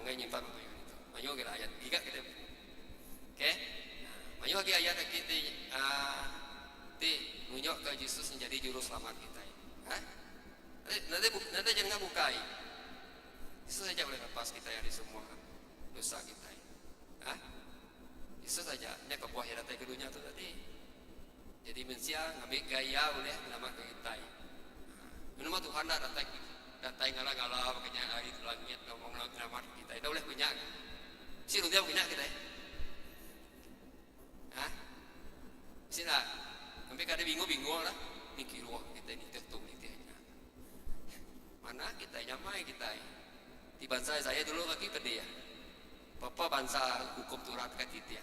pengen nyimpan apa itu mayu kira ayat 3 kita oke mayu lagi ayat kita Nanti nunjuk ke Yesus menjadi juru selamat kita. Hah? Nanti jangan bukai. Yesus saja boleh lepas kita dari semua dosa kita. Hah? Yesus saja. Nya kebuah yang datang ke dunia tu tadi. Jadi manusia ngambil gaya boleh menyelamatkan kita. Menurut Tuhan dah datang ngala-ngala makanya hari itu langit ngomong selamat kita. Dah boleh punya. Si dia punya kita. Hah? Sila. Sampai kada bingung-bingung lah. Ni kira kita ni tertung ni tianya. Mana kita nyamai kita. Di bangsa saya dulu lagi pedih ya. Papa bangsa hukum Taurat kat kita.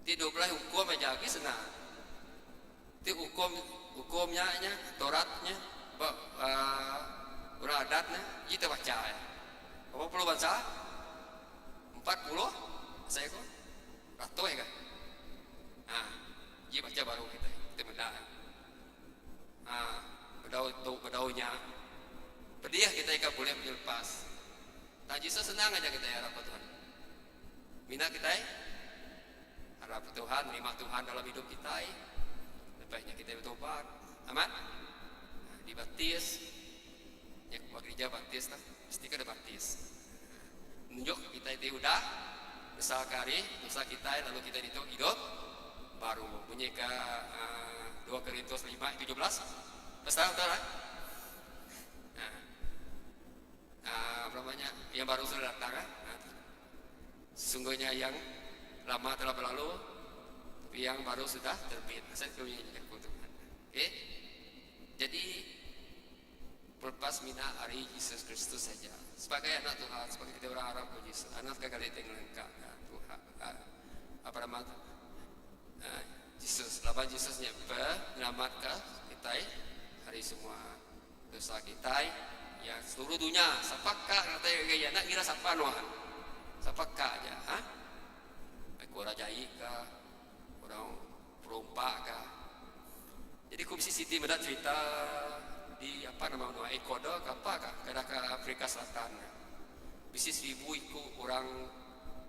Di 12 hukum aja lagi senang. Di hukumnya Tauratnya urang adatnya kita baca ya. Berapa puluh bangsa? 40 saya kok. Ratus ya kan? Dia baca baru kita mendak. Bedaunya. Pedih kita ikan boleh menyelepas. Tak Yesus senang aja kita ya harap Tuhan. Minat kita harap Tuhan, terima Tuhan dalam hidup kita. Lepasnya kita bertobat. Aman? Dibaptis. Ya, gereja baptis lah. Mesti kada baptis. Nunjuk kita itu udah besar kali dosa kita lalu kita hidup baru bunyi ke 2 Korintus 5:17 besar betul lah. Namanya yang baru sudah datang kan? Sesungguhnya yang lama telah berlalu tapi yang baru sudah terbit. Saya punya keuntungan. Oke? Jadi berlepas mina hari Yesus Kristus saja. Sebagai anak Tuhan, sebagai kita orang Arab Yesus, anak kekali lengkap Tuhan. Apa nama? Yesus, laban Yesusnya menyelamatkan kita hari semua dosa kita yang seluruh dunia. Sapakah kata gaya nak kira siapa nuan? Sapakah aja, ha? Orang jahit kah? Orang perompak kah? Jadi Komisi Siti mendak cerita di apa nama Ecuador ke apa kah? Kadang ke Afrika Selatan. Bisi 1000 ikut orang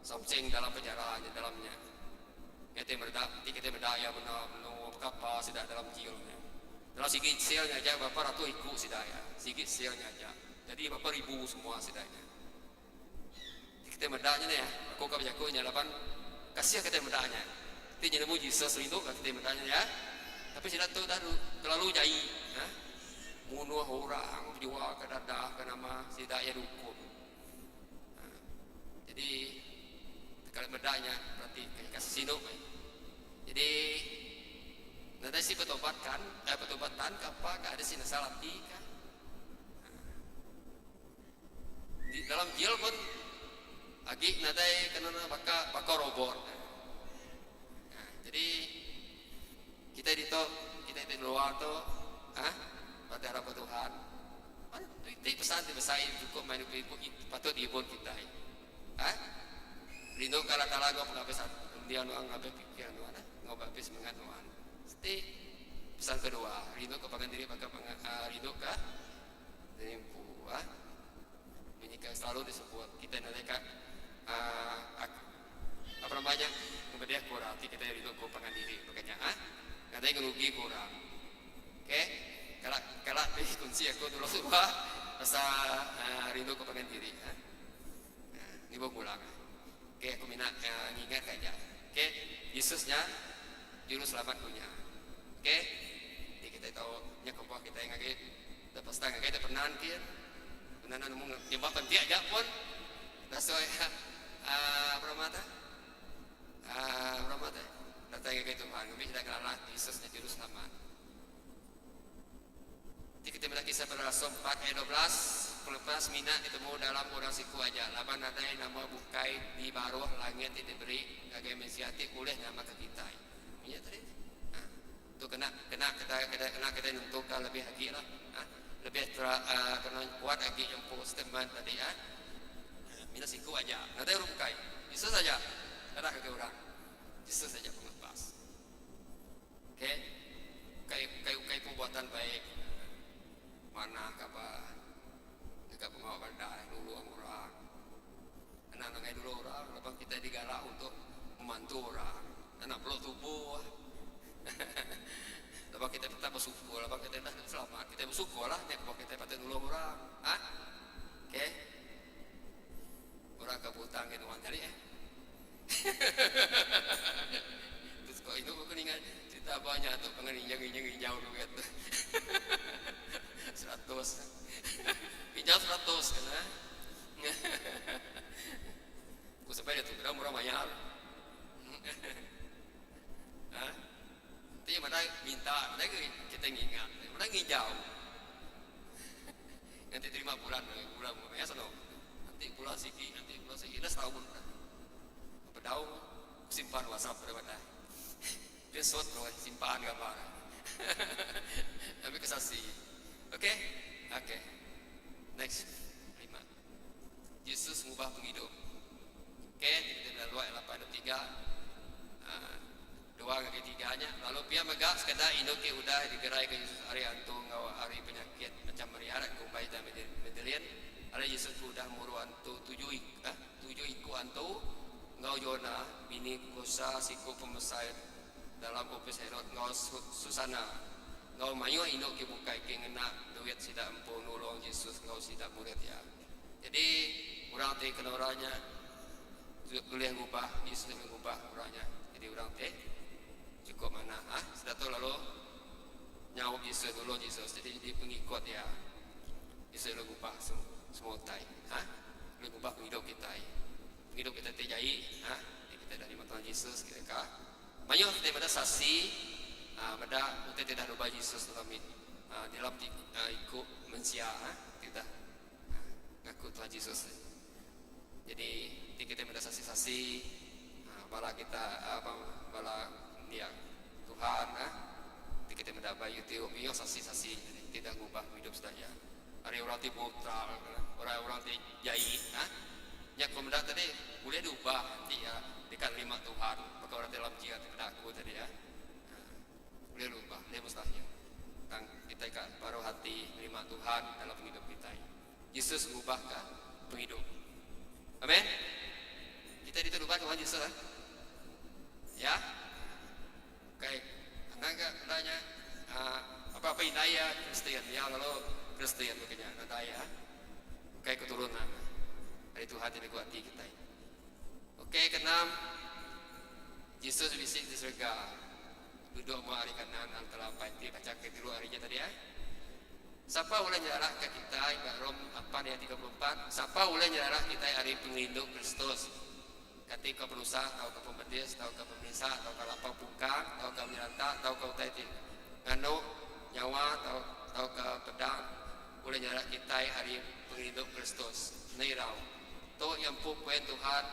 somceng dalam penjara dalamnya. Kita berdaya benar kapal sudah dalam jiolnya. Dalam sikit selnya aja berapa ratus ikut sidaya. Sikit selnya aja. Jadi berapa ribu semua sidanya. Kita berdanya ni ya. Aku kau berjakunya lapan kasih kita berdanya. Kita nemu Yesus rindu kita berdanya ya. Tapi sudah tu dah terlalu jai. Bunuh orang, jual ke dadah ke nama sidaya hukum. Jadi kalau berdanya berarti kasih sinuk. Jadi nanti si petobatan apa ada si nasalati kan? Di dalam jil pun agi nanti kena bakal robot. Jadi kita di luar tu, pada harap Tuhan. Itu pesan dibesain cukup main patut diibun kita. Rindu kalau talaga pengapisan dia nuang ngabe pikiran nuan, ngabapis menganuan. Jadi pesan kedua, rindu kepangan diri bangga rindu kah? Dempu, ini kan selalu disebut kita nalika apa namanya kemudian kurang, kita rindu kepangan diri, makanya katanya ngerugi kurang. Oke, kalau kunci aku dulu semua rasa rindu kepangan diri. Ini bawa pulang. Oke, aku minat ingat aja. Oke, Yesusnya juru selamat punya. Oke, jadi kita tahu nyakopah kita yang ngagit dapat setengah kita pernah kian. Pernah nemu nyembah penting aja pun. Nasoy bermata. Datang ke Tuhan, kami sudah kenal Yesusnya juru selamat. Jadi kita melihat kisah pada Rasul 4 ayat 12. Pelepas minat ditemu dalam orang siku aja. Laban ada yang nama bukai di baruh langit yang diberi gagai mensiatik oleh nama ke kita. Iya tadi. Tu kena kita nentukan lebih lagi lah. Lebih kena kuat lagi yang posteman tadi minat siku aja. Nanti orang bukai. Yesus saja. Ada ke orang. Yesus saja pelepas. Oke. Kai perbuatan baik. Mana apa? Dekat pengawal bandar dulu orang. Anak-anak dulu orang, lepas kita digalak untuk membantu orang. Anak perlu tubuh, Lepas kita tetap bersyukur, lepas kita dah selamat, kita bersyukur lah, lepas kita patut nolong orang, okay? Orang kebutang ke Tuhan tadi Terus kok itu aku ingat cerita banyak tu pengen duit 100 pinjam 100 kan aku sampai dia tu murah mahal nanti mana minta mana kita ingat mana ngijau nanti terima bulan ya sono nanti bulan siki dah setahun pedau simpan WhatsApp pada dia sot simpan gambar tapi kesasi oke next 5 Yesus mengubah penghidup kita dah luar 8 doa ketiganya lalu pia megak sekadar inoke udah digerai ke Yesus hari antung ngau hari penyakit macam meriarat kumbai dan medelian hari Yesus udah muru antu tujuh iku antu ngau Yona bini kusa siku pemesai dalam kopis Herod ngau Susana ngau mayu inoke bukai ke ngena duit sidak empu nolong Yesus ngau sidak murid ya jadi orang teh kenoranya boleh ngubah Yesus mengubah orangnya jadi orang teh cukup mana sudah tahu lalu nyawa Yesus dulu Yesus jadi dia pengikut ya Yesus lalu ubah semua tai lalu ubah hidup kita terjadi kita dari mata Yesus kita banyak kita pada saksi pada kita tidak lupa Yesus dalam ikut mensia kita ngaku Tuhan Yesus jadi kita pada saksi bala kita bala dia Tuhan kita mendapat YouTube ini saksi tidak ubah hidup saja hari orang tibutra orang jahit yang kemudian tadi boleh diubah nanti ya dekat lima Tuhan maka orang dalam jihad tidak aku tadi ya boleh diubah dia mustahil tentang kita kan baru hati lima Tuhan dalam hidup kita Yesus mengubahkan penghidup amin kita diterubah Tuhan Yesus ya kayak nanya apa hidayah Kristen ya lalu Kristen makanya hidayah kayak keturunan dari Tuhan jadi kuat hati kita oke keenam Yesus bisik di surga duduk mau hari kanan antara pati baca ke dulu harinya tadi ya siapa boleh nyarah ke kita Ibarat Rom 8 ayat 34 siapa boleh nyarah kita hari penglindung Kristus ketika berusaha tahu ke pembedis, tahu ke pemisah, tahu ke lapang buka, tahu ke menyeranta, tahu ke utai nganu nyawa, tahu ke pedang boleh nyarah kita hari penghidup Kristus nirau tu yang pupuen Tuhan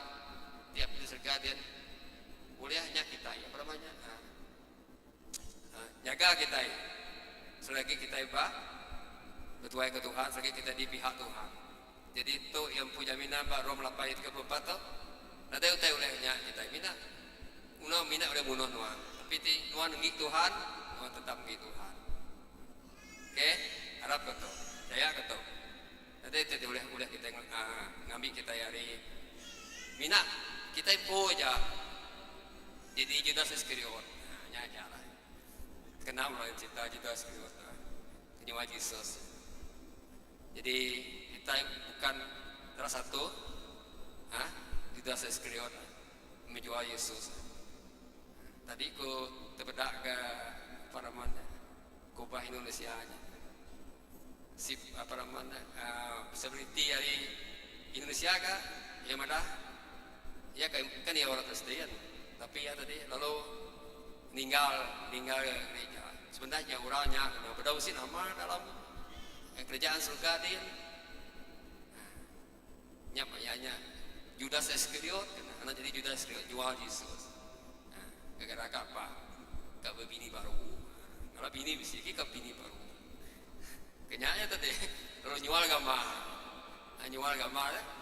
tiap di surga dan boleh hanya kita ya apa namanya jaga kita ya selagi kita bertuai ke Tuhan selagi kita di pihak Tuhan jadi itu yang punya jaminan Rom 8 ayat 34 tu nanti utai olehnya kita mina oleh bunuh nuan tapi nuan ngik Tuhan nuan tetap ngik Tuhan oke harap kata saya kata nanti itu oleh kita ngambil kita hari mina kita impo aja jadi Judas Iskariot nyanyi lah kenal lah cerita Judas Iskariot kenyawa Yesus jadi kita bukan salah satu Judas Iskariot menjual Yesus tadi ku terbedak ke apa namanya kubah Indonesia nya si apa namanya seperti hari Indonesia kah yang mana ya kan ya orang Kristen tapi ya tadi lalu meninggal gereja sebenarnya orangnya berdausi nama dalam kerjaan surga dia nyapayanya Judas Iskariot karena jadi Judas Iskariot jual Yesus gara-gara apa gak berbini baru kalau bini bisa ke bini baru kenyanya tadi kalau jual gambar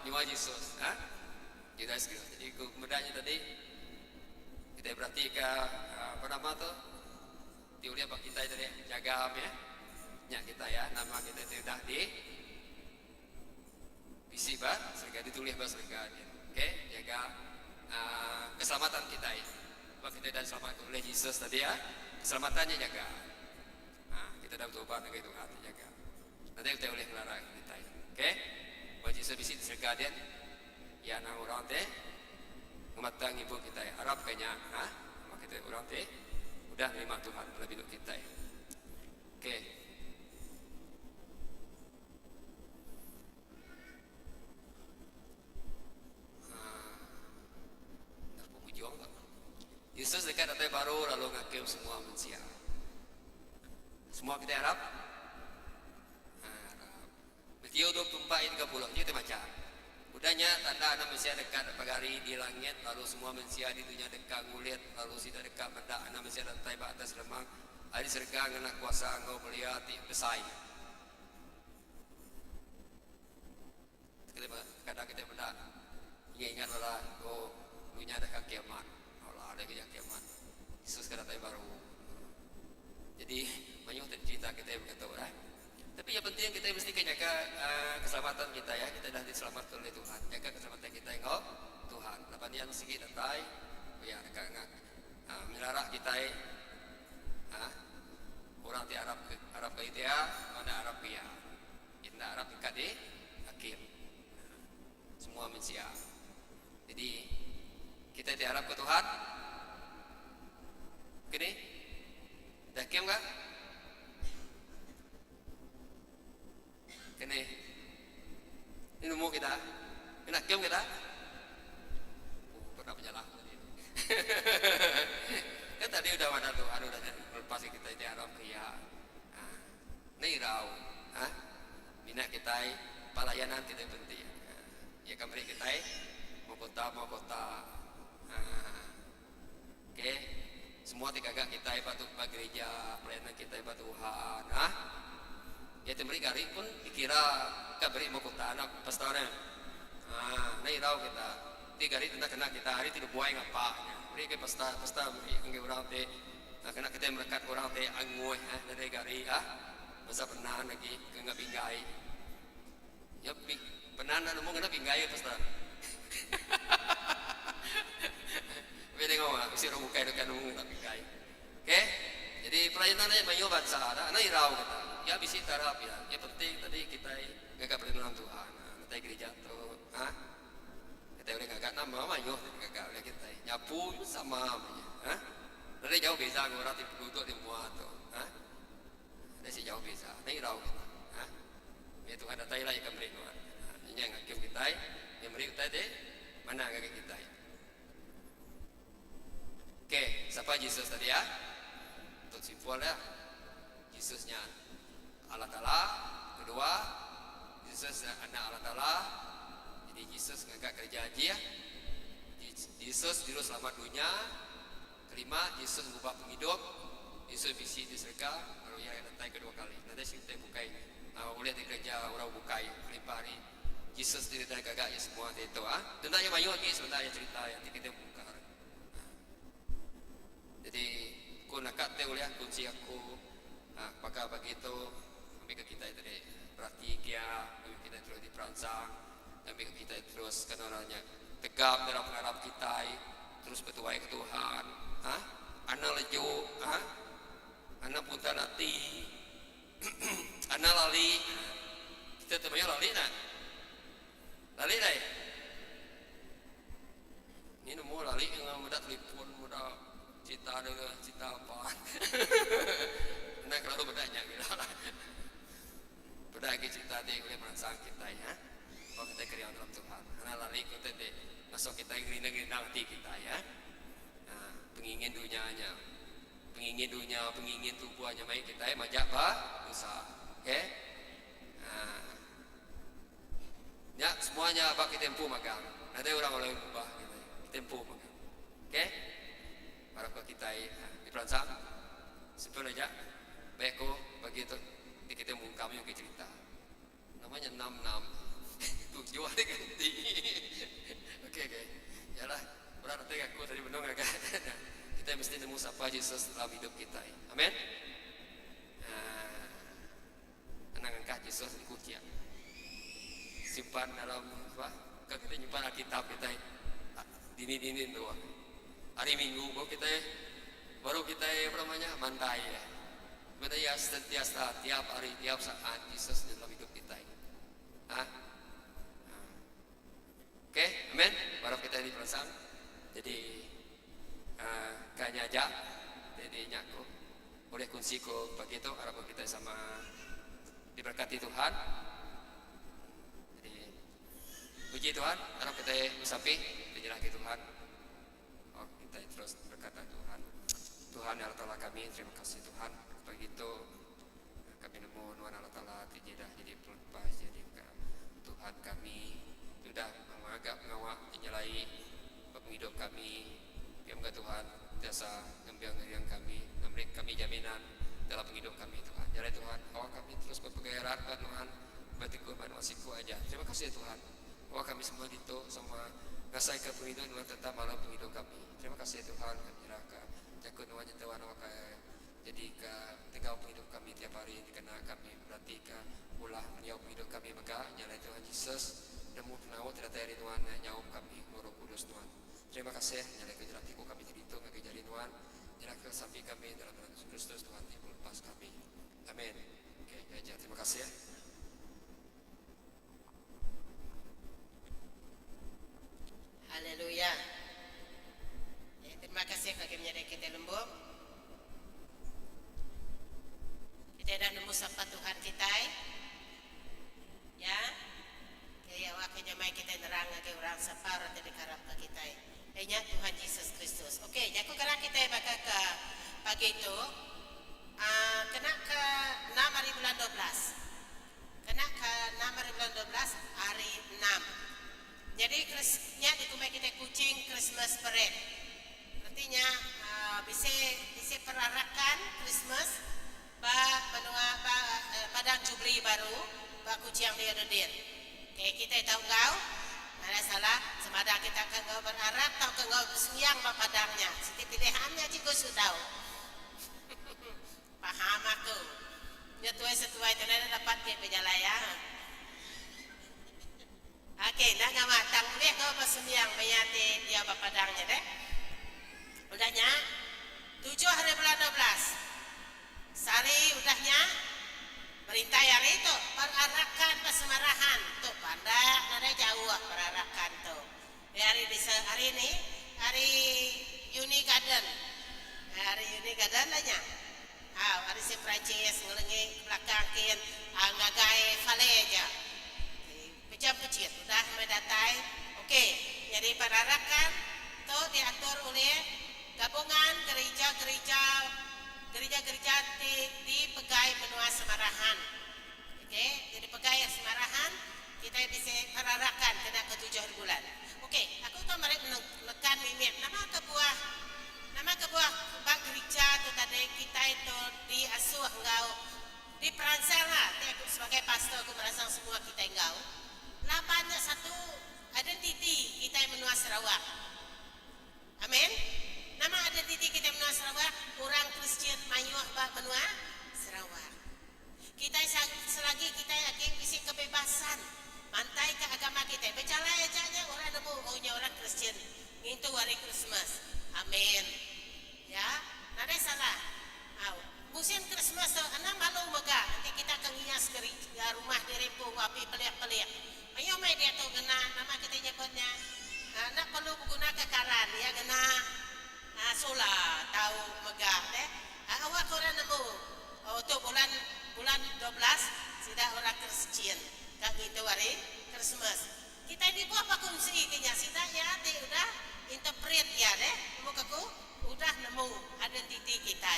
jual Yesus Judas Iskariot jadi kemudiannya tadi kita berarti ke apa nama tuh teori apa kita tadi jaga ya kita ya nama kita sudah di bisi surga ditulis bahasa surga oke jaga keselamatan kita ya bahwa kita dan selamat oleh Yesus tadi ya keselamatannya jaga. Nah, kita dapat obat dengan itu hati jaga. Nanti kita boleh melarang kita. Oke? Wajib sebisi sergadian. Ya nang orang teh ngematang ibu kita ya. Harap kayaknya, maka kita orang teh udah menerima Tuhan lebih untuk kita ya. Oke. Yesus dekat datang baru lalu ngakim semua manusia. Semua kita harap. Matius 24 ayat 30 kita baca. Udahnya tanda anak manusia dekat pagari di langit, lalu semua manusia di dunia dekat ngulit, lalu sida dekat benda anak manusia datang ke atas lemang. Hari serga ngena kuasa engkau melihat besai. Kadang kita benda ingat lah, oh dunia dekat kiamat. Ada kejadian kiamat. Yesus kata baru. Jadi banyak cerita kita yang berkata orang. Tapi yang penting kita mesti jaga keselamatan kita ya. Kita dah diselamatkan oleh Tuhan. Jaga keselamatan kita yang Tuhan. Lapan yang sikit datai. Ya dekat melarang kita orang di Arab ke India, mana Arab ya. Indah Arab dekat di akhir. Semua manusia. Jadi kita diharap ke Tuhan. Gini, dah kiam kah? Gini, ini nemu kita, ini kiam kita. Pernah menyalah tadi. Kan tadi udah ada Tuhan, udah lepas kita diharap ke ya. Nih rau, minat kita, pelayanan tidak penting. Ya kembali kita, mau kota. Oke. Semua tikagak kita patut bagi gereja, pelayanan kita patut Tuhan. Ya temeri gari pun dikira kabri mau kota anak pastornya. Nai rau kita. Ti gari kena kita hari tidak buai ngapa. Beri ke pasta beri angge orang teh. Kena kita merekat orang teh angoi dari gari masa pernah lagi ke ngabinggai. Ya pernah nemu kena binggai pastor. Beda ngomong, mesti orang bukai dekat nunggu tak pikai. Oke, jadi pelayanannya banyak bangsa. Anak irau kata, ya bisi tarap ya. Yang penting tadi kita gagak perkenalan Tuhan. Kita gereja tu, kita boleh gagak nama banyak, gagak boleh kita nyapu sama, Nanti jauh beza orang tipe duduk di muat tu, Nanti si jauh beza. Anak irau kita, Ya Tuhan datai lah yang kembali Tuhan. Ini yang ngakim kita, yang beri kita deh, mana gagak kita. Oke, siapa Yesus tadi ya? Untuk simpul ya. Yesusnya Allah Ta'ala. Kedua, Yesus anak Allah Ta'ala. Jadi Yesus ngagak kerja haji ya. Yesus juru selamat dunia. Kelima, Yesus mengubah penghidup. Yesus bisi di surga. Lalu yang datang kedua kali. Nanti kita bukai. Boleh di kerja orang bukai. Kelima hari. Yesus tidak gagak ya semua itu. Tentang yang banyak lagi sebenarnya cerita yang kita buka. Jadi aku nak teh oleh kunci aku maka begitu ambil ke kita itu deh berarti ambil kita terus diperancang ambil ke kita terus kan orangnya tegap dalam mengharap kita terus bertuai ke Tuhan anak leju anak punta nanti anak lali kita temannya lali nak lali dah ini nemu lali yang mudah telepon mudah cita dengan cita apa? Nah kalau bedanya gitu lah. Beda lagi cita dia boleh merangsang kita ya. Kalau kita kerja dalam Tuhan, karena lari kita deh masuk kita gerindang hati kita ya. Pengingin dunianya, pengingin tubuhnya baik kita ya majak usaha, oke? Ya semuanya apa kita tempuh magang. Nanti orang oleh ubah gitu, tempuh magang, oke? Harap kita diperancang simpel aja baikku begitu kita mengungkap yang cerita namanya 66 tujuh hari ganti oke yalah berarti aku tadi benar agak kita mesti nemu siapa Yesus dalam hidup kita amin tenang angkat Yesus di kunci simpan dalam kita nyimpan Alkitab kita dini doang hari Minggu kok kita baru kita mantai ya. Sebenarnya ya sentiasa tiap hari tiap saat Yesus dalam hidup kita. Oke, amin. Baru kita ini perasaan. Jadi kanya aja. Jadi nyaku boleh kunsiku begitu harap kita sama diberkati Tuhan. Jadi puji Tuhan, harap kita usapi dijelaskan Tuhan. Oh, kita terus berkata Tuhan. Tuhan ya Allah kami, terima kasih Tuhan. Begitu kami nemu Tuhan Allah Ta'ala tidak jadi pelepas jadi Tuhan kami sudah mengagap mengawak menyelai penghidup kami. Biar Tuhan jasa gembiang-gembiang kami, memberi kami jaminan dalam hidup kami Tuhan. Jadi Tuhan, awak kami terus berpegairan Tuhan, batiku manuasiku aja. Terima kasih Tuhan. Awak kami semua itu semua ngasai ke penghidupan Tuhan tetap malam penghidup kami. Terima kasih Tuhan. Kami raka jakun Tuhan Tuhan awak jadi ke tinggal penghidup kami tiap hari dikena kami berarti ke ulah menyaup hidup kami maka nyala Tuhan Yesus nemu penawat tidak dari Tuhan nyaup kami Roh Kudus Tuhan. Terima kasih nyala ke jelatiku kami jadi itu ngejari Tuhan nyala ke samping kami dalam nama Yesus Kristus Tuhan lepas kami. Amin. Oke, aja terima kasih ya. Haleluya. Terima kasih bagi menyadari kita lembut. Kita dah nemu sapa Tuhan kita. Ya. Kaya wakilnya mai kita nerang ke orang sapa orang dari karap ke kita. Enya Tuhan Yesus Kristus. Oke, jago karena kita bakal ke pagi itu kena ke 6 hari bulan 12. Kena ke 6 hari bulan 12 hari 6. Jadi Kristusnya di kumai kita kucing Christmas parade. Artinya bisa perarakan Christmas padang jubli baru kucing dia dedir. Kayak kita tahu kau ada salah semada kita ke kau berarak atau ke kau bersiang padangnya. Setiap pilihannya cikgu sudah paham aku. Ya tuai setuai itu ada dapat ke pejalaya. Oke, nak ngamak tang boleh kau bersiang menyati dia padangnya deh. Udahnya 7 hari bulan 12 sari udahnya perintah hari itu perarakan pesemarahan tuh pandai nada jauh perarakan tuh hari ini hari Uni Garden lahnya hari si Prancis ngelengi belakang kin ngagai vale aja pecah pecit udah mendatai oke jadi perarakan tuh diatur oleh gabungan gereja-gereja di Pegai Benua Semarahan. Oke, jadi Pegai Semarahan kita bisa perarakan kena ke 7 bulan. Oke, aku tuh mereka menekan mimik nama kebuah gereja itu tadi kita itu di asuh engkau di Peransel lah. Aku sebagai pastor aku merasa semua kita engkau. Lapanya satu identiti kita yang Benua Sarawak. Amin. Nama identiti kita Benua Sarawak, orang Kristian Mayuh Benua Sarawak. Kita selagi kita yakin bisa kebebasan, mantai ke agama kita. Bercala aja orang nemu ohnya orang Kristian. Itu hari Christmas. Amin. Ya, nada salah. Musim Christmas tu, anak malu megah. Nanti kita akan hias ke rumah dirempu api pelik-pelik. Ayo mai dia tu kena nama kita nyebutnya. Nak perlu guna kekaran ya kena. Sola tahu megah deh. Awak orang nemu. Tu bulan 12 sudah orang Kristen. Kak itu hari Christmas. Kita di buah pakunsi kenya sudah ya deh udah interpret ya deh. Mukaku udah nemu identiti kita.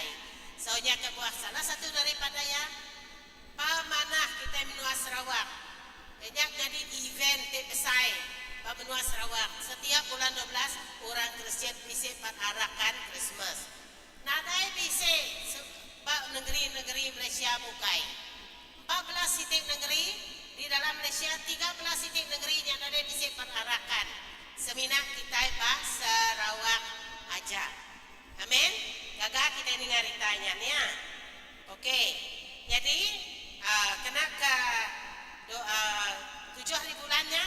Soalnya ke buah salah satu daripada ya pamanah kita Benua Sarawak. Banyak jadi event besar Benua Sarawak. Setiap bulan 12 orang Kristen bisa perarakan Christmas. Nadai bisa negeri-negeri Malaysia bukai. 14 titik negeri di dalam Malaysia, 13 titik negeri yang ada bisa perarakan. Seminar kita Pak Sarawak aja. Amin. Gagah kita dengar ditanya nih ya. Oke. Jadi kena ke 7 hari bulannya.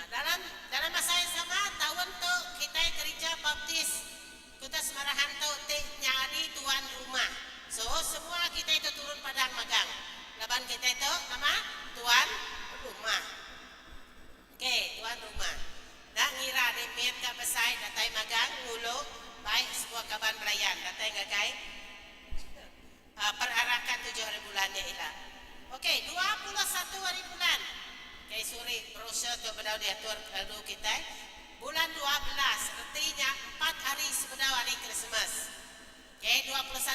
Dalam masa yang sama tahun tu kita gereja Baptis Kota Semarahan tu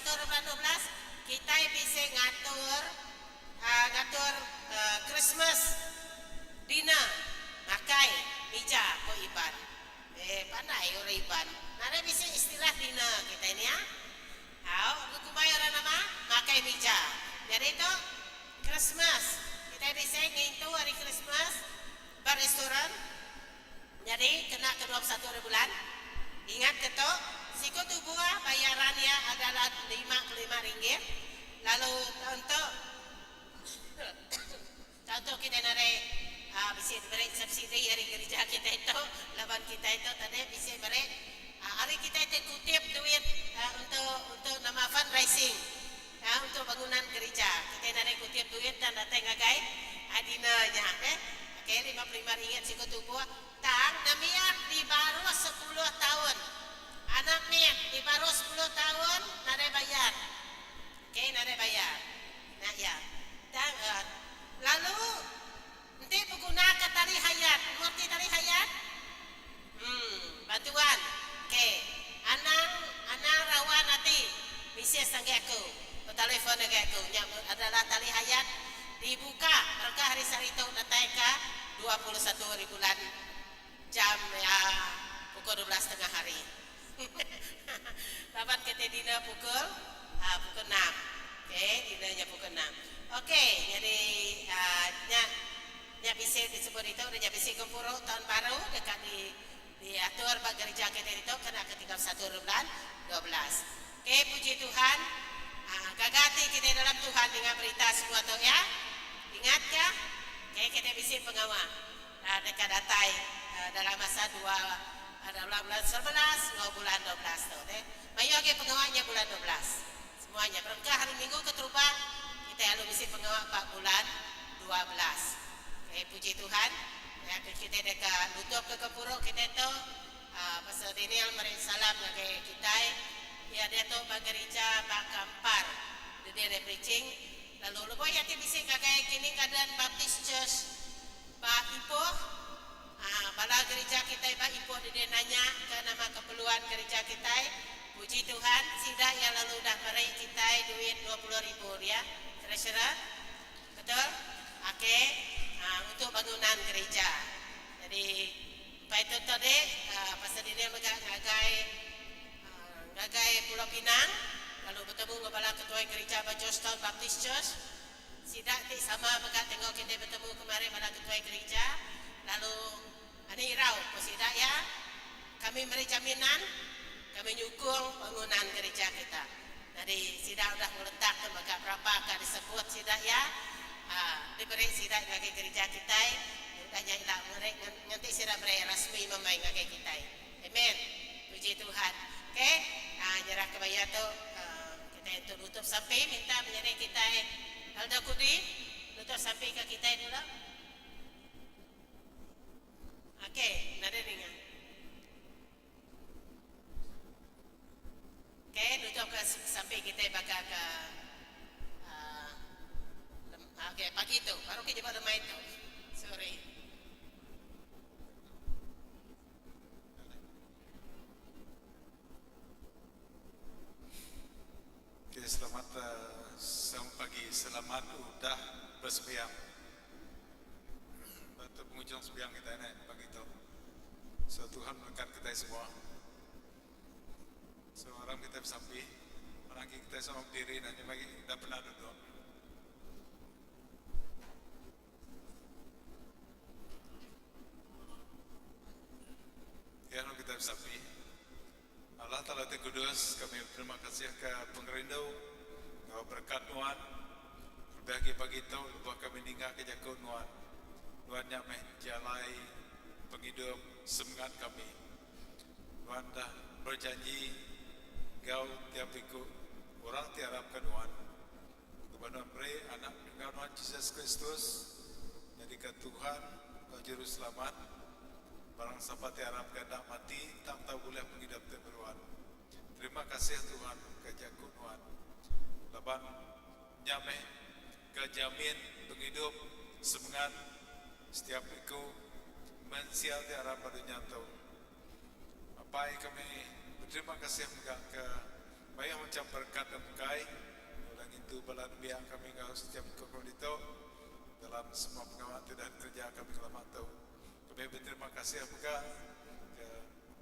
12 kita bisa ngatur Christmas dinner makai meja po iban. Pandai orang iban. Ada bisa istilah dinner kita ini ya. Kumaya orang nama makai meja. Jadi itu Christmas kita bisa ngintu hari Christmas restoran. Jadi kena ke 21 bulan. Ingat keto, siku tu buah bayarannya adalah 55 ringgit. Lalu untuk kita narik bisa beri subsidi dari gereja kita itu, laban kita itu tadi bisa beri hari kita itu kutip duit untuk nama fundraising untuk bangunan gereja. Kita narik kutip duit dan datang ngagai adinanya. Oke, 55 ringgit siku tu buah. Tang namiak di baru 10 tahun. Anak miak di baru 10 tahun nare bayar. Oke, nare bayar. Nah ya. Dan lalu nanti menggunakan tali hayat. Mengerti tali hayat? Bantuan. Oke. Anak rawan nanti bisa sanggaku. Telepon aku. Yang adalah tali hayat dibuka. Mereka hari sarito datang ke 21 bulan. Jam pukul 12 tengah hari. Dapat kita dina pukul 6. Oke, dinanya pukul 6. Oke, jadi nya bisa disebut itu udah bisa kumpul tahun baru dekat diatur bagi gereja kita itu kena ke 31 bulan 12. Oke, puji Tuhan. Gagati kita dalam Tuhan dengan berita semua tu ya. Ingatkah? Oke, kita bisa pengawal. Dekat datai dalam masa dalam bulan 11, bulan 12 tu. Mayu lagi pengawalnya bulan 12. Semuanya. Berkah hari Minggu keterubah kita lalu mesti pengawal 4 bulan 12. Oke, puji Tuhan. Ya, kita dekat lutup ke kepuro kita tu pasal ini almarhum salam lagi kita. Ya dia tu gereja Bakampar. Dia ada preaching. Lalu lupa ya kita bisa kagai kini keadaan Baptist Church Pak Ipoh. Bala gereja kita Pak Ipoh dia nanya ke nama keperluan gereja kita. Puji Tuhan, sidak yang lalu dah meraih kita duit 20,000 ya. Treasurer, betul? Oke, untuk bangunan gereja. Jadi, Pak itu tadi pasal ini ngagai Pulau Pinang, lalu bertemu kepala ketua gereja Georgetown Baptist Church. Sidak sama mereka tengok kita bertemu kemarin pada ketua gereja. Lalu ini irau, sidak ya. Kami beri jaminan, kami nyukung bangunan gereja kita. Jadi sidak sudah meletakkan maka berapa akan disebut sidak ya. Diberi sidak bagi gereja kita. Tanya ilah mereka nanti sidak beri rasmi memain bagi kita. Amen. Puji Tuhan. Oke, nyerah kebaya tu kita itu tutup sampai minta menyerah kita. Alda Kudi, tutup sampai ke kita dulu. Oke, nada ringan. Oke, tutup ke sampai kita bakal ke oke, pagi itu, baru kita pada main tu. Sorry. Oke, selamat pagi, selamat udah bersembahyang. Untuk penghujung sembahyang kita ini pagi itu. So Tuhan berkat kita semua. So orang kita bersambi, orang kita sama berdiri nanti bagi dah pernah duduk. Ya, orang kita bersambi. Allah Ta'ala Yang Kudus, kami terima kasih ke pengerindau, kau berkat Tuhan, berbagi pagi itu, buat kami tinggal ke jakun Tuhan. Tuhan nyameh jalai penghidup semangat kami. Tuhan dah berjanji, kau tiap ikut orang tiarapkan Tuhan. Kepada beri anak Tuhan Yesus Kristus, jadikan Tuhan kau juru selamat. Barang siapa tiarapkan tak mati, tak tahu boleh menghidup terberuan. Terima kasih Tuhan, kejaku Tuhan. Laban nyameh, kejamin menghidup semangat setiap iku mensial tiarap pada nyatau. Apa yang kami berterima kasih ke banyak macam berkat dan berkai. Ulang itu balan biak kami ngau setiap kokon itu dalam semua pengamatan dan kerja kami kelamat tahu. Kami berterima kasih apakah ke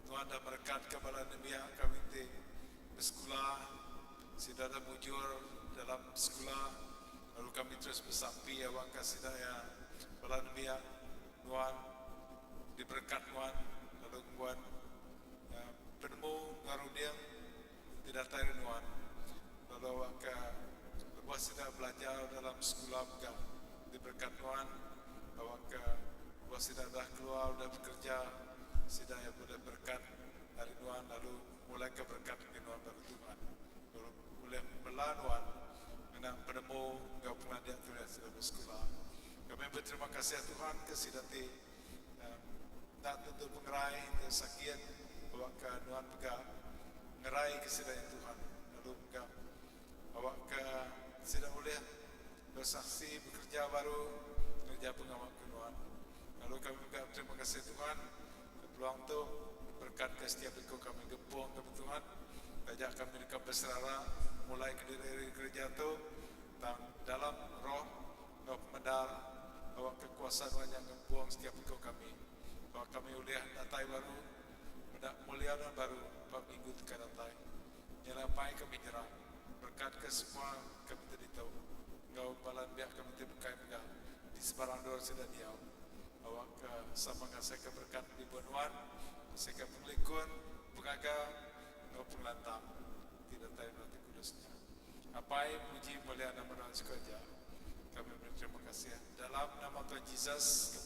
Tuhan dah berkat ke balan biak kami di sekolah, sudah ada mujur dalam sekolah, lalu kami terus bersampi awak kasih daya balan biak Tuhan diberkat Tuhan, lalu buat penemu ngarudiang tidak tahu Tuhan, lalu awak ke lepas sudah belajar dalam sekolah juga diberkat Tuhan, awak ke lepas sudah dah keluar dah bekerja sudah yang boleh berkat dari Tuhan, lalu mulai ke berkat dari Tuhan dari Tuhan, lalu boleh melawan menang penemu engkau pengajar tulis dalam sekolah. Kami berterima kasih Tuhan kesidati tak tentu pengerai sakit awak ke Tuhan pegang ngerai kesidati Tuhan, lalu pegang awak ke tidak boleh bersaksi bekerja baru kerja pengawal ke Tuhan, lalu kami juga terima kasih Tuhan peluang tu berkat ke setiap ikut kami gempung kami Tuhan, ajak kami dekat berserara mulai ke diri kerja tu dalam roh medal awak kekuasaan yang gempung setiap ikut kami, awak kami uliah datai baru mulia dan baru 4 minggu tekan datai nyelapai kami nyerang berkat ke semua kami tadi tahu engkau balan biak kami terbukai pegang di sebarang dor sudah diau awak ke sama ngasih ke berkat di Bunuan ngasih ke pengelikun pengaga engkau pengelantang tidak tahu nanti kudusnya apai puji mulia nama Tuhan sekerja kami berterima kasih dalam nama Tuhan Yesus